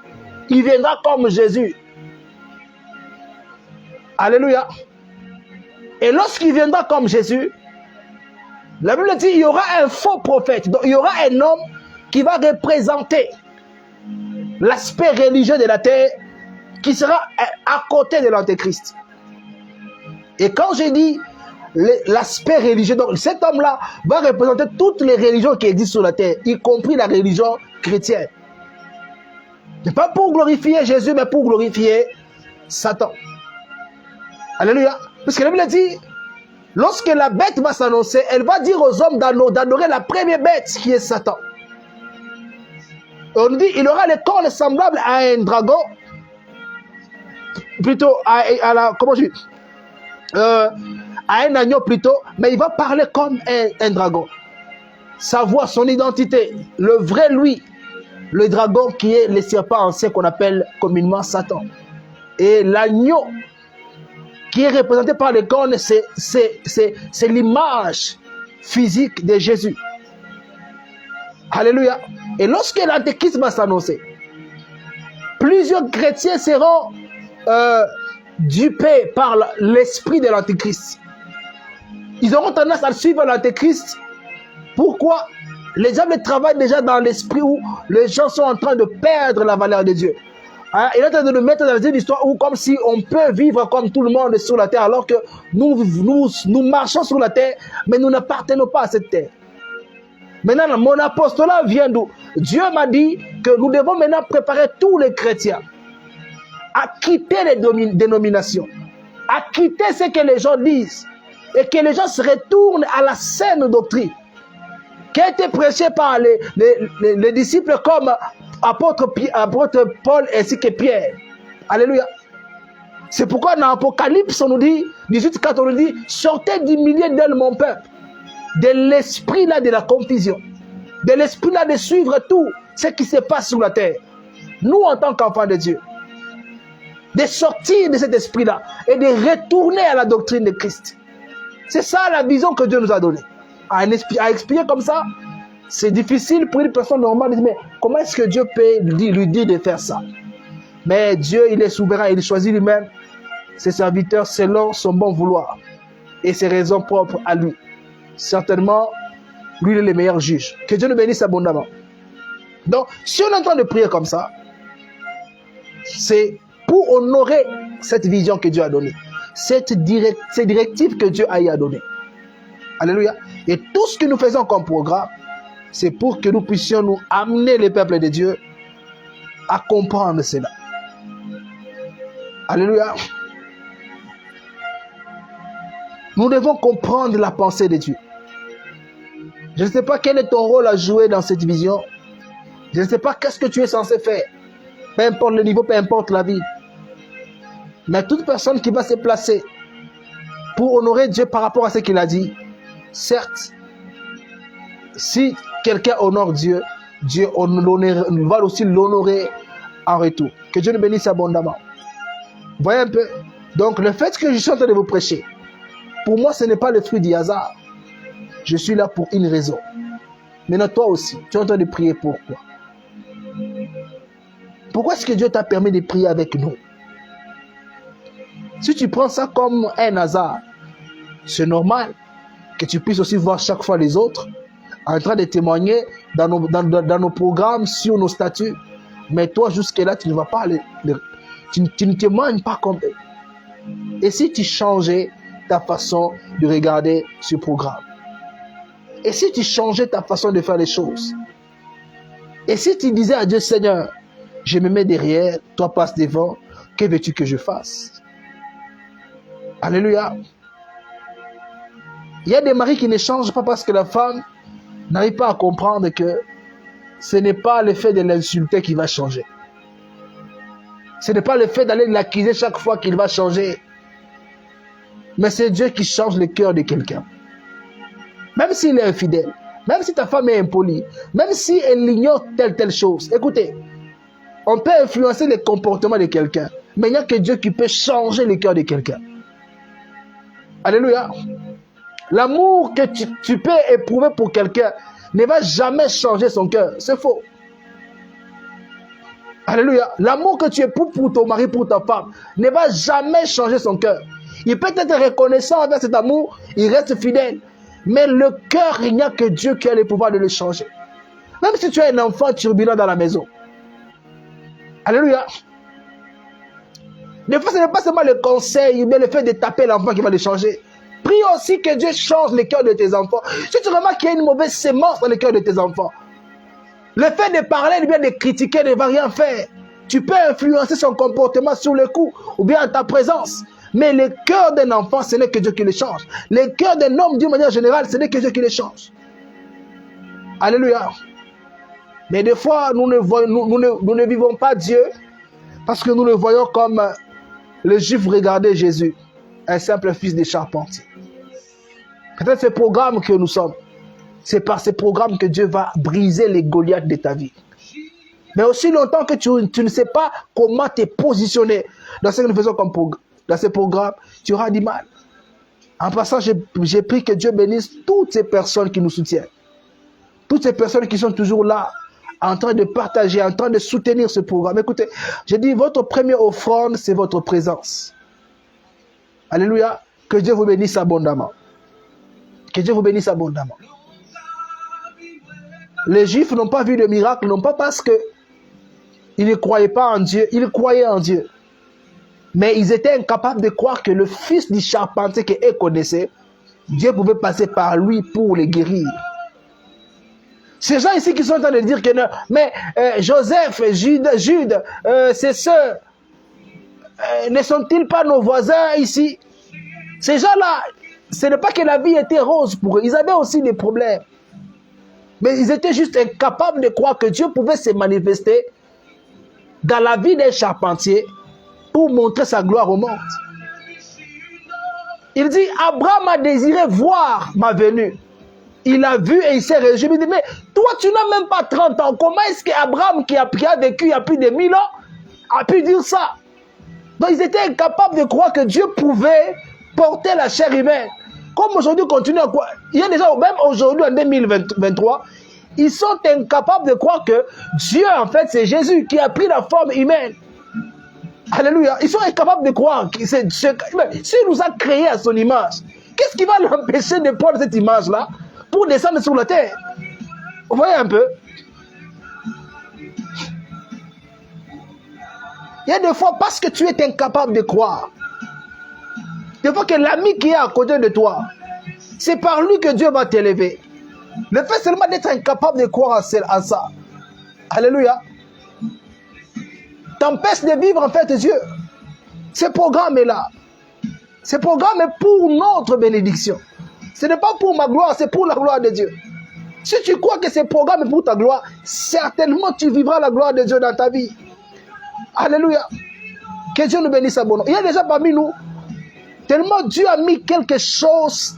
Il viendra comme Jésus. Alléluia. Et lorsqu'il viendra comme Jésus, la Bible dit qu'il y aura un faux prophète. Donc il y aura un homme qui va représenter l'aspect religieux de la terre, qui sera à côté de l'antéchrist. Et quand je dis l'aspect religieux, donc cet homme-là va représenter toutes les religions qui existent sur la terre, y compris la religion chrétienne. Ce n'est pas pour glorifier Jésus, mais pour glorifier Satan. Alléluia. Parce que la Bible dit, lorsque la bête va s'annoncer, elle va dire aux hommes d'adorer la première bête qui est Satan. On dit, il aura les cornes semblables à un dragon, plutôt à un agneau plutôt, mais il va parler comme un dragon. Sa voix, son identité, le vrai lui, le dragon qui est le serpent ancien qu'on appelle communément Satan. Et l'agneau qui est représenté par les cornes, c'est l'image physique de Jésus. Alléluia. Et lorsque l'antéchrist va s'annoncer, plusieurs chrétiens seront dupés par l'esprit de l'antéchrist. Ils auront tendance à suivre l'antéchrist. Pourquoi? Les gens travaillent déjà dans l'esprit où les gens sont en train de perdre la valeur de Dieu. Hein? Il est en train de nous mettre dans une histoire où comme si on peut vivre comme tout le monde sur la terre, alors que nous marchons sur la terre, mais nous n'appartenons pas à cette terre. Maintenant, mon apostolat vient d'où? Dieu m'a dit que nous devons maintenant préparer tous les chrétiens à quitter les dénominations, à quitter ce que les gens disent, et que les gens se retournent à la saine doctrine qui a été prêchée par les disciples comme apôtre Paul ainsi que Pierre. Alléluia. C'est pourquoi dans l'Apocalypse, on nous dit, 18:4, on nous dit, sortez du milieu d'elle, mon peuple, de l'esprit là de la confusion, de l'esprit là de suivre tout ce qui se passe sur la terre. Nous, en tant qu'enfants de Dieu, de sortir de cet esprit-là et de retourner à la doctrine de Christ. C'est ça la vision que Dieu nous a donnée. À expliquer comme ça, c'est difficile pour une personne normale de dire, mais comment est-ce que Dieu peut lui dire de faire ça? Mais Dieu, il est souverain, il choisit lui-même ses serviteurs selon son bon vouloir et ses raisons propres à lui. Certainement, lui, il est le meilleur juge. Que Dieu nous bénisse abondamment. Donc, si on est en train de prier comme ça, c'est pour honorer cette vision que Dieu a donnée, ces directives que Dieu a données. Alléluia. Et tout ce que nous faisons comme programme, c'est pour que nous puissions nous amener les peuples de Dieu à comprendre cela. Alléluia. Nous devons comprendre la pensée de Dieu. Je ne sais pas quel est ton rôle à jouer dans cette vision. Je ne sais pas qu'est-ce que tu es censé faire. Peu importe le niveau, peu importe la vie. Mais toute personne qui va se placer pour honorer Dieu par rapport à ce qu'il a dit, certes, si quelqu'un honore Dieu, Dieu va aussi l'honorer en retour. Que Dieu nous bénisse abondamment. Voyez un peu. Donc le fait que je suis en train de vous prêcher, pour moi ce n'est pas le fruit du hasard. Je suis là pour une raison. Maintenant toi aussi, tu es en train de prier pourquoi? Pourquoi est-ce que Dieu t'a permis de prier avec nous? Si tu prends ça comme un hasard, c'est normal que tu puisses aussi voir chaque fois les autres en train de témoigner dans nos programmes, sur nos statuts. Mais toi, jusque-là, tu ne vas pas tu ne témoignes pas comme eux. Et si tu changeais ta façon de regarder ce programme? Et si tu changeais ta façon de faire les choses? Et si tu disais à Dieu, Seigneur, je me mets derrière, toi passe devant, que veux-tu que je fasse? Alléluia. Il y a des maris qui ne changent pas parce que la femme n'arrive pas à comprendre que ce n'est pas le fait de l'insulter qui va changer. Ce n'est pas le fait d'aller l'accuser chaque fois qu'il va changer. Mais c'est Dieu qui change le cœur de quelqu'un. Même s'il est infidèle, même si ta femme est impolie, même si elle ignore telle chose. Écoutez, on peut influencer le comportement de quelqu'un, mais il n'y a que Dieu qui peut changer le cœur de quelqu'un. Alléluia. L'amour que tu peux éprouver pour quelqu'un ne va jamais changer son cœur. C'est faux. Alléluia. L'amour que tu éprouves pour ton mari, pour ta femme, ne va jamais changer son cœur. Il peut être reconnaissant envers cet amour, il reste fidèle. Mais le cœur, il n'y a que Dieu qui a le pouvoir de le changer. Même si tu as un enfant turbulent dans la maison. Alléluia. Des fois, ce n'est pas seulement le conseil, mais le fait de taper l'enfant qui va le changer. Prie aussi que Dieu change le cœur de tes enfants. Si tu remarques qu'il y a une mauvaise sémence dans le cœur de tes enfants, le fait de parler, ou bien de critiquer ne va rien faire. Tu peux influencer son comportement sur le coup, ou bien en ta présence. Mais le cœur d'un enfant, ce n'est que Dieu qui le change. Le cœur d'un homme, d'une manière générale, ce n'est que Dieu qui le change. Alléluia. Mais des fois, nous ne vivons pas Dieu parce que nous le voyons comme les Juifs regardaient Jésus, un simple fils de charpentier. Peut-être ce programme que nous sommes, c'est par ce programme que Dieu va briser les Goliaths de ta vie. Mais aussi longtemps que tu ne sais pas comment te positionner dans ce que nous faisons comme dans ce programme, tu auras du mal. En passant, j'ai pris que Dieu bénisse toutes ces personnes qui nous soutiennent. Toutes ces personnes qui sont toujours là, en train de partager, en train de soutenir ce programme. Écoutez, j'ai dit, votre première offrande, c'est votre présence. Alléluia. Que Dieu vous bénisse abondamment. Que Dieu vous bénisse abondamment. Les Juifs n'ont pas vu de miracle, non pas parce qu'ils ne croyaient pas en Dieu, ils croyaient en Dieu. Mais ils étaient incapables de croire que le fils du charpentier qu'eux connaissaient, Dieu pouvait passer par lui pour les guérir. Ces gens ici qui sont en train de dire que non, mais Joseph, Jude, ses sœurs, ne sont-ils pas nos voisins ici? Ces gens-là, ce n'est pas que la vie était rose pour eux, ils avaient aussi des problèmes. Mais ils étaient juste incapables de croire que Dieu pouvait se manifester dans la vie d'un charpentier pour montrer sa gloire au monde. Il dit, Abraham a désiré voir ma venue. Il a vu et il s'est réjoui. Il dit, mais toi, tu n'as même pas 30 ans. Comment est-ce qu'Abraham, qui a vécu il y a plus de 1000 ans, a pu dire ça? Donc, ils étaient incapables de croire que Dieu pouvait porter la chair humaine. Comme aujourd'hui, on continue à croire. Il y a des gens, même aujourd'hui, en 2023, ils sont incapables de croire que Dieu, en fait, c'est Jésus qui a pris la forme humaine. Alléluia. Ils sont incapables de croire que c'est Dieu. S'il nous a créés à son image, qu'est-ce qui va l'empêcher de prendre cette image-là pour descendre sur la terre? Vous voyez un peu? Il y a des fois, parce que tu es incapable de croire, des fois que l'ami qui est à côté de toi, c'est par lui que Dieu va t'élever. Le fait seulement d'être incapable de croire à ça, alléluia, t'empêche de vivre en fait Dieu. Ce programme est là. Ce programme est pour notre bénédiction. Ce n'est pas pour ma gloire, c'est pour la gloire de Dieu. Si tu crois que ce programme est pour ta gloire, certainement tu vivras la gloire de Dieu dans ta vie. Alléluia. Que Dieu nous bénisse à bon nom. Il y a déjà parmi nous, tellement Dieu a mis quelque chose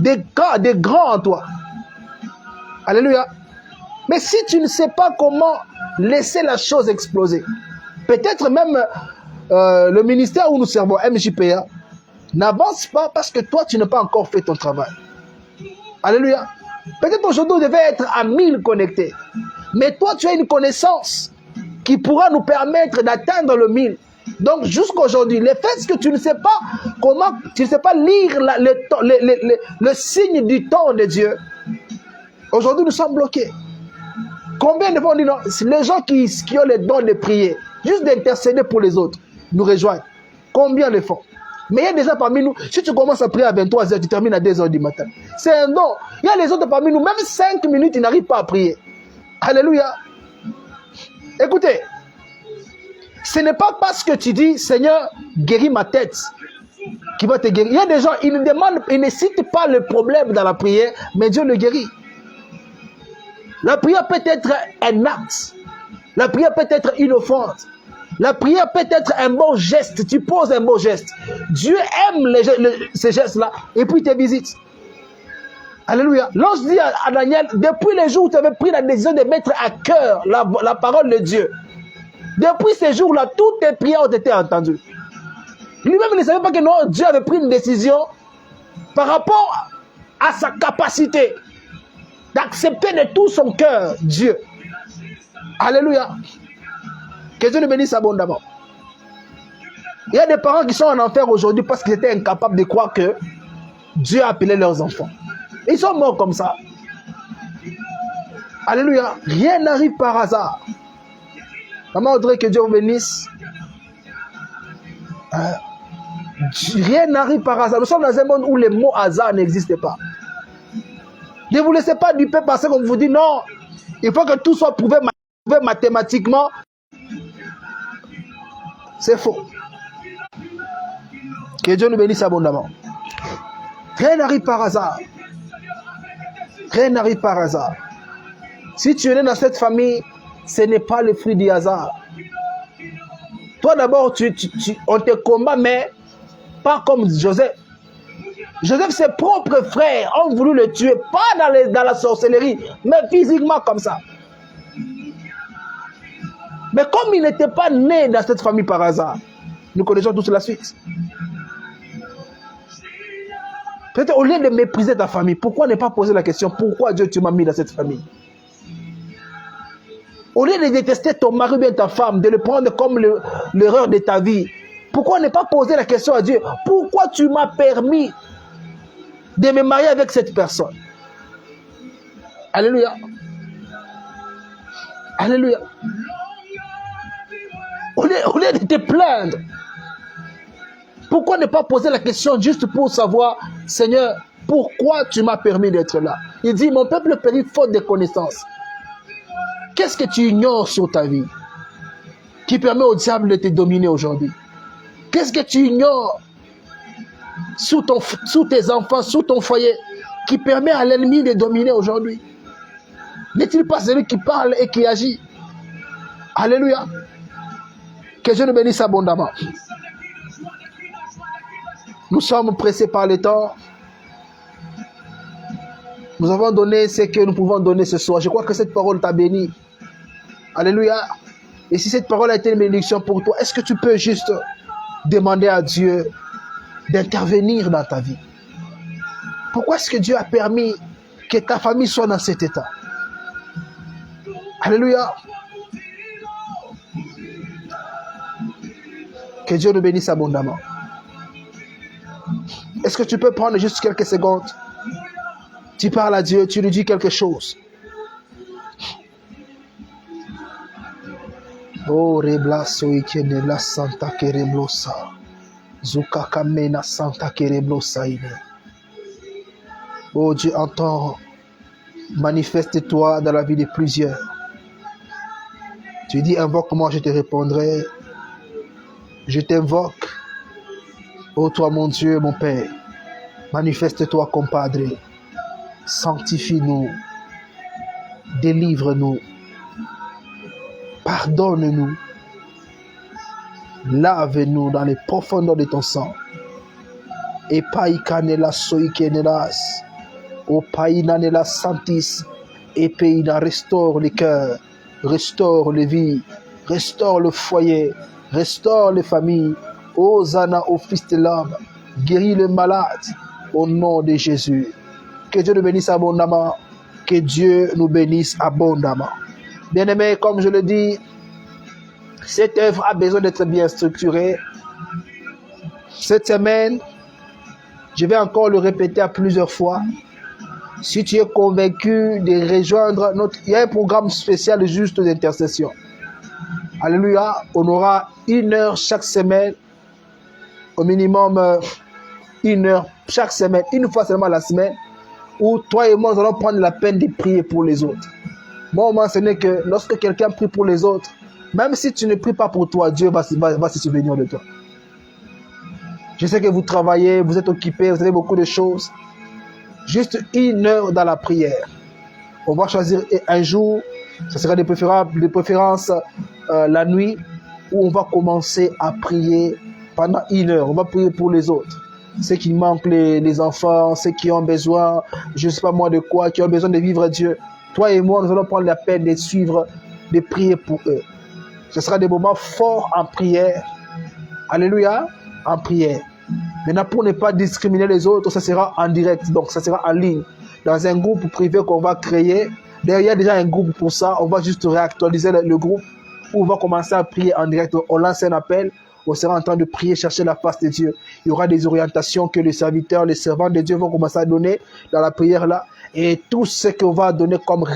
de grand en toi. Alléluia. Mais si tu ne sais pas comment laisser la chose exploser, peut-être même le ministère où nous servons, MJPA, n'avance pas parce que toi, tu n'as pas encore fait ton travail. Alléluia. Peut-être aujourd'hui, on devait être à 1000 connectés. Mais toi, tu as une connaissance qui pourra nous permettre d'atteindre le 1000. Donc, jusqu'aujourd'hui, le fait que tu ne sais pas comment, tu ne sais pas lire le signe du temps de Dieu, aujourd'hui, nous sommes bloqués. Combien de fois on dit non? Les gens qui ont le don de prier, juste d'intercéder pour les autres, nous rejoignent. Combien le font? Mais il y a des gens parmi nous, si tu commences à prier à 23h, tu termines à 2h du matin. C'est un don. Il y a les autres parmi nous, même 5 minutes, ils n'arrivent pas à prier. Alléluia. Écoutez, ce n'est pas parce que tu dis, Seigneur, guéris ma tête, qui va te guérir. Il y a des gens, ils ne citent pas le problème dans la prière, mais Dieu le guérit. La prière peut être un acte. La prière peut être une offrande. La prière peut être un bon geste. Tu poses un bon geste. Dieu aime ces gestes-là et puis il te visite. Alléluia. L'ange dit à Daniel, depuis le jour où tu avais pris la décision de mettre à cœur la parole de Dieu, depuis ces jours-là, toutes tes prières ont été entendues. Lui-même, il ne savait pas que non, Dieu avait pris une décision par rapport à sa capacité d'accepter de tout son cœur Dieu. Alléluia. Que Dieu nous bénisse abondamment. Il y a des parents qui sont en enfer aujourd'hui parce qu'ils étaient incapables de croire que Dieu a appelé leurs enfants. Ils sont morts comme ça. Alléluia. Rien n'arrive par hasard. Maman Audrey, que Dieu vous bénisse. Rien n'arrive par hasard. Nous sommes dans un monde où le mot hasard n'existe pas. Ne vous laissez pas duper parce qu'on vous dit non, il faut que tout soit prouvé mathématiquement. C'est faux. Que Dieu nous bénisse abondamment. Rien n'arrive par hasard. Rien n'arrive par hasard. Si tu es né dans cette famille, ce n'est pas le fruit du hasard. Toi d'abord, on te combat, mais pas comme Joseph. Joseph, ses propres frères ont voulu le tuer, pas dans la sorcellerie, mais physiquement comme ça. Mais comme il n'était pas né dans cette famille par hasard, nous connaissons tous la suite. Peut-être au lieu de mépriser ta famille, pourquoi ne pas poser la question, pourquoi Dieu tu m'as mis dans cette famille? Au lieu de détester ton mari ou bien ta femme, de le prendre comme l'erreur de ta vie, pourquoi ne pas poser la question à Dieu, pourquoi tu m'as permis de me marier avec cette personne? Alléluia. Alléluia. Au lieu de te plaindre, pourquoi ne pas poser la question juste pour savoir, Seigneur, pourquoi tu m'as permis d'être là? Il dit, mon peuple périt faute de connaissances. Qu'est-ce que tu ignores sur ta vie qui permet au diable de te dominer aujourd'hui? Qu'est-ce que tu ignores sous tes enfants, sous ton foyer, qui permet à l'ennemi de dominer aujourd'hui? N'est-il pas celui qui parle et qui agit? Alléluia. Que Dieu nous bénisse abondamment. Nous sommes pressés par le temps. Nous avons donné ce que nous pouvons donner ce soir. Je crois que cette parole t'a béni. Alléluia. Et si cette parole a été une bénédiction pour toi, est-ce que tu peux juste demander à Dieu d'intervenir dans ta vie? Pourquoi est-ce que Dieu a permis que ta famille soit dans cet état? Alléluia. Que Dieu nous bénisse abondamment. Est-ce que tu peux prendre juste quelques secondes? Tu parles à Dieu, tu lui dis quelque chose. Oh, reblaso ikene la santa kereblosa. Zuka kamena santa kereblosa ine. Oh Dieu, entends, manifeste-toi dans la vie de plusieurs. Tu dis, invoque-moi, je te répondrai. Je t'invoque. Oh toi, mon Dieu, mon Père, manifeste-toi, compadre. Sanctifie-nous. Délivre-nous. Pardonne-nous. Lave-nous dans les profondeurs de ton sang. Et païkanela soikenelas. O païnanela santis. Et païna restaure les cœurs. Restaure les vies. Restaure le foyer. Restaure les familles. Hosanna au Fils de l'homme. Guéris les malades. Au nom de Jésus. Que Dieu nous bénisse abondamment. Que Dieu nous bénisse abondamment. Bien-aimés, comme je le dis, cette œuvre a besoin d'être bien structurée. Cette semaine, je vais encore le répéter à plusieurs fois. Si tu es convaincu de rejoindre il y a un programme spécial juste d'intercession. Alléluia. On aura 1 heure chaque semaine. Au minimum 1 heure chaque semaine. Une fois seulement la semaine. Où toi et moi, nous allons prendre la peine de prier pour les autres. Moi, au mentionné que lorsque quelqu'un prie pour les autres, même si tu ne pries pas pour toi, Dieu va se souvenir de toi. Je sais que vous travaillez, vous êtes occupés, vous avez beaucoup de choses. Juste 1 heure dans la prière. On va choisir un jour, ce sera de préférence la nuit, où on va commencer à prier pendant 1 heure. On va prier pour les autres. Ceux qui manquent, les enfants, ceux qui ont besoin, je ne sais pas moi de quoi, qui ont besoin de vivre Dieu. Toi et moi, nous allons prendre la peine de suivre, de prier pour eux. Ce sera des moments forts en prière. Alléluia, en prière. Maintenant, pour ne pas discriminer les autres, ça sera en direct, donc ça sera en ligne. Dans un groupe privé qu'on va créer. D'ailleurs, il y a déjà un groupe pour ça. On va juste réactualiser le groupe où on va commencer à prier en direct. On lance un appel. On sera en train de prier, chercher la face de Dieu. Il y aura des orientations que les serviteurs, les servants de Dieu vont commencer à donner dans la prière là. Et tout ce qu'on va donner comme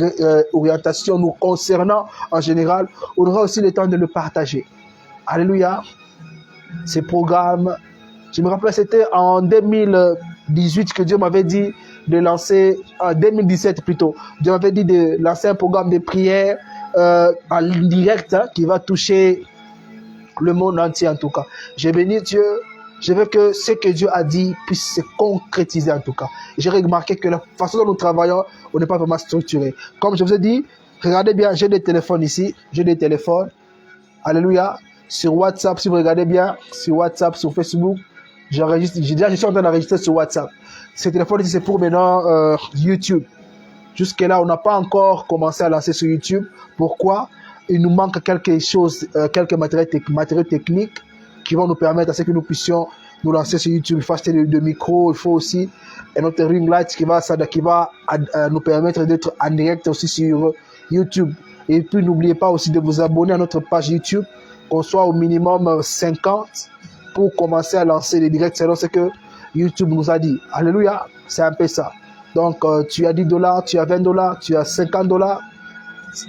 orientation nous concernant en général, on aura aussi le temps de le partager. Alléluia. Ces programmes, je me rappelle, c'était en 2018 que Dieu m'avait dit de lancer, en 2017 plutôt, Dieu m'avait dit de lancer un programme de prière en direct qui va toucher le monde entier en tout cas. J'ai béni Dieu. Je veux que ce que Dieu a dit puisse se concrétiser en tout cas. J'ai remarqué que la façon dont nous travaillons, on n'est pas vraiment structuré. Comme je vous ai dit, regardez bien, j'ai des téléphones ici. J'ai des téléphones. Alléluia. Sur WhatsApp, si vous regardez bien, sur WhatsApp, sur Facebook, je suis en train d'enregistrer sur WhatsApp. Ce téléphone ici, c'est pour maintenant YouTube. Jusque-là, on n'a pas encore commencé à lancer sur YouTube. Pourquoi? Il nous manque quelque chose, quelques matériaux techniques qui vont nous permettre à ce que nous puissions nous lancer sur YouTube. Il faut acheter de micros, il faut aussi notre ring light qui va nous permettre d'être en direct aussi sur YouTube. Et puis n'oubliez pas aussi de vous abonner à notre page YouTube, qu'on soit au minimum 50 pour commencer à lancer les directs selon ce que YouTube nous a dit. Alléluia, c'est un peu ça. Donc tu as $10, tu as $20, tu as $50,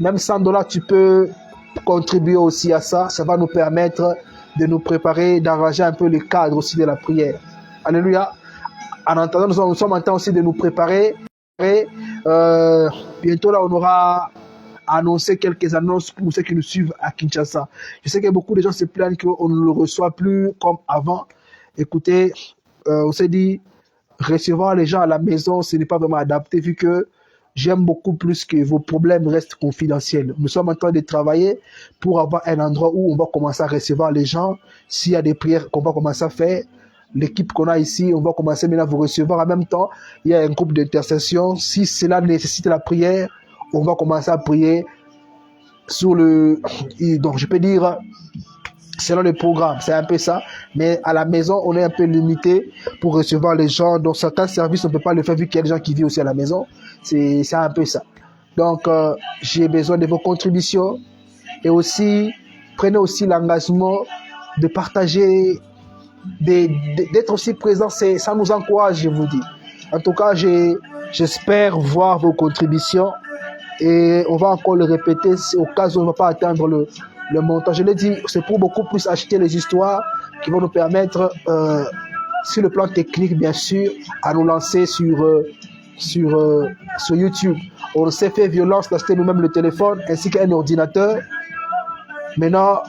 même $100, tu peux contribuer aussi à ça. Ça va nous permettre de nous préparer, d'arranger un peu le cadre aussi de la prière. Alléluia. En attendant, nous sommes en train aussi de nous préparer. Bientôt là, on aura annoncé quelques annonces pour ceux qui nous suivent à Kinshasa. Je sais que beaucoup de gens se plaignent qu'on ne le reçoit plus comme avant. Écoutez, on s'est dit, recevoir les gens à la maison, ce n'est pas vraiment adapté vu que j'aime beaucoup plus que vos problèmes restent confidentiels. Nous sommes en train de travailler pour avoir un endroit où on va commencer à recevoir les gens. S'il y a des prières qu'on va commencer à faire, l'équipe qu'on a ici, on va commencer maintenant à vous recevoir. En même temps, il y a un groupe d'intercession. Si cela nécessite la prière, on va commencer à prier sur le... Donc, je peux dire... selon le programme, c'est un peu ça. Mais à la maison, on est un peu limité pour recevoir les gens. Dans certains services, on ne peut pas le faire vu qu'il y a des gens qui vivent aussi à la maison. C'est un peu ça. Donc, j'ai besoin de vos contributions. Et aussi, prenez aussi l'engagement de partager, d'être aussi présent. Ça nous encourage, je vous dis. En tout cas, j'espère voir vos contributions. Et on va encore le répéter au cas où on ne va pas atteindre le montant. Je l'ai dit, c'est pour beaucoup plus acheter les histoires qui vont nous permettre, sur le plan technique, bien sûr, à nous lancer sur YouTube. On s'est fait violence d'acheter nous-mêmes le téléphone ainsi qu'un ordinateur. Maintenant,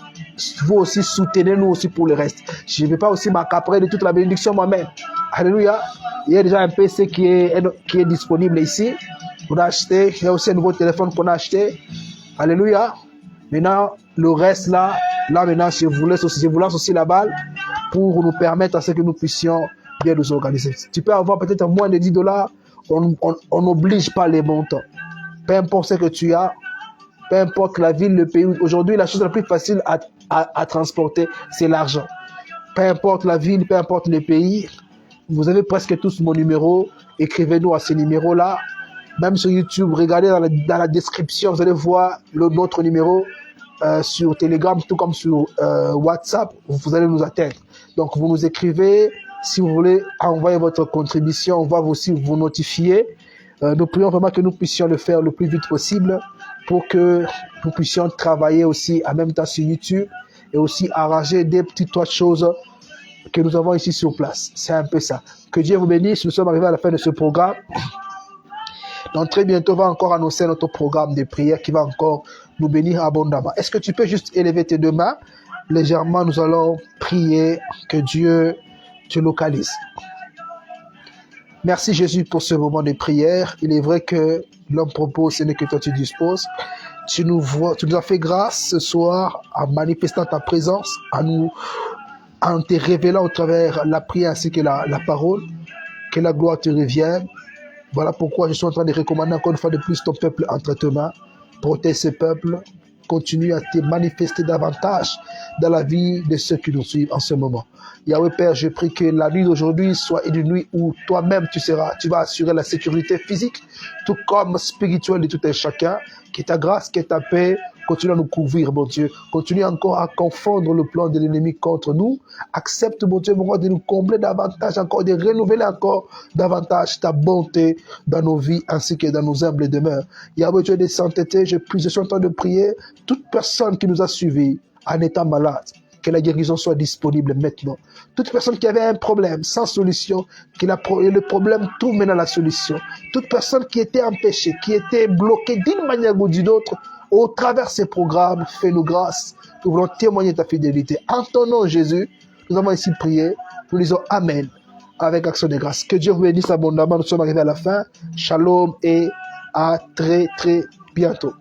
vous aussi soutenez-nous aussi pour le reste. Je ne vais pas aussi m'accaparer de toute la bénédiction moi-même. Alléluia. Il y a déjà un PC qui est disponible ici. On a acheté. Il y a aussi un nouveau téléphone qu'on a acheté. Alléluia. Maintenant, le reste là maintenant, je vous lance aussi la balle pour nous permettre à ce que nous puissions bien nous organiser. Tu peux avoir peut-être moins de $10. On n'oblige pas les montants. Peu importe ce que tu as, peu importe la ville, le pays. Aujourd'hui, la chose la plus facile à transporter, c'est l'argent. Peu importe la ville, peu importe le pays. Vous avez presque tous mon numéro. Écrivez-nous à ce numéro-là. Même sur YouTube, regardez dans la description, vous allez voir notre numéro sur Telegram, tout comme sur WhatsApp. Vous allez nous atteindre. Donc, vous nous écrivez. Si vous voulez envoyer votre contribution, on va aussi vous notifier. Nous prions vraiment que nous puissions le faire le plus vite possible pour que nous puissions travailler aussi en même temps sur YouTube et aussi arranger des petites choses que nous avons ici sur place. C'est un peu ça. Que Dieu vous bénisse. Nous sommes arrivés à la fin de ce programme. Donc très bientôt, on va encore annoncer notre programme de prière qui va encore nous bénir abondamment. Est-ce que tu peux juste élever tes deux mains? Légèrement, nous allons prier que Dieu te localise. Merci Jésus pour ce moment de prière. Il est vrai que l'homme propose, ce n'est que toi tu disposes. Tu nous as fait grâce ce soir en manifestant ta présence, en te révélant au travers la prière ainsi que la parole. Que la gloire te revienne. Voilà pourquoi je suis en train de recommander encore une fois de plus ton peuple entre tes mains. Protège ce peuple. Continue à te manifester davantage dans la vie de ceux qui nous suivent en ce moment. Yahweh Père, je prie que la nuit d'aujourd'hui soit une nuit où toi-même tu vas assurer la sécurité physique, tout comme spirituelle de tout un chacun. Que ta grâce, que ta paix continue à nous couvrir, mon Dieu. Continue encore à confondre le plan de l'ennemi contre nous. Accepte, mon Dieu, de nous combler davantage encore, de renouveler encore davantage ta bonté dans nos vies ainsi que dans nos humbles demeures. Yahweh, Dieu de sainteté, je suis en train de prier toute personne qui nous a suivis en étant malade. Que la guérison soit disponible maintenant. Toute personne qui avait un problème sans solution, que le problème trouve maintenant la solution. Toute personne qui était empêchée, qui était bloquée d'une manière ou d'une autre, au travers de ces programmes, fais-nous grâce. Nous voulons témoigner de ta fidélité. En ton nom, Jésus, nous avons ici prié. Nous disons Amen avec action de grâce. Que Dieu vous bénisse abondamment. Nous sommes arrivés à la fin. Shalom et à très très bientôt.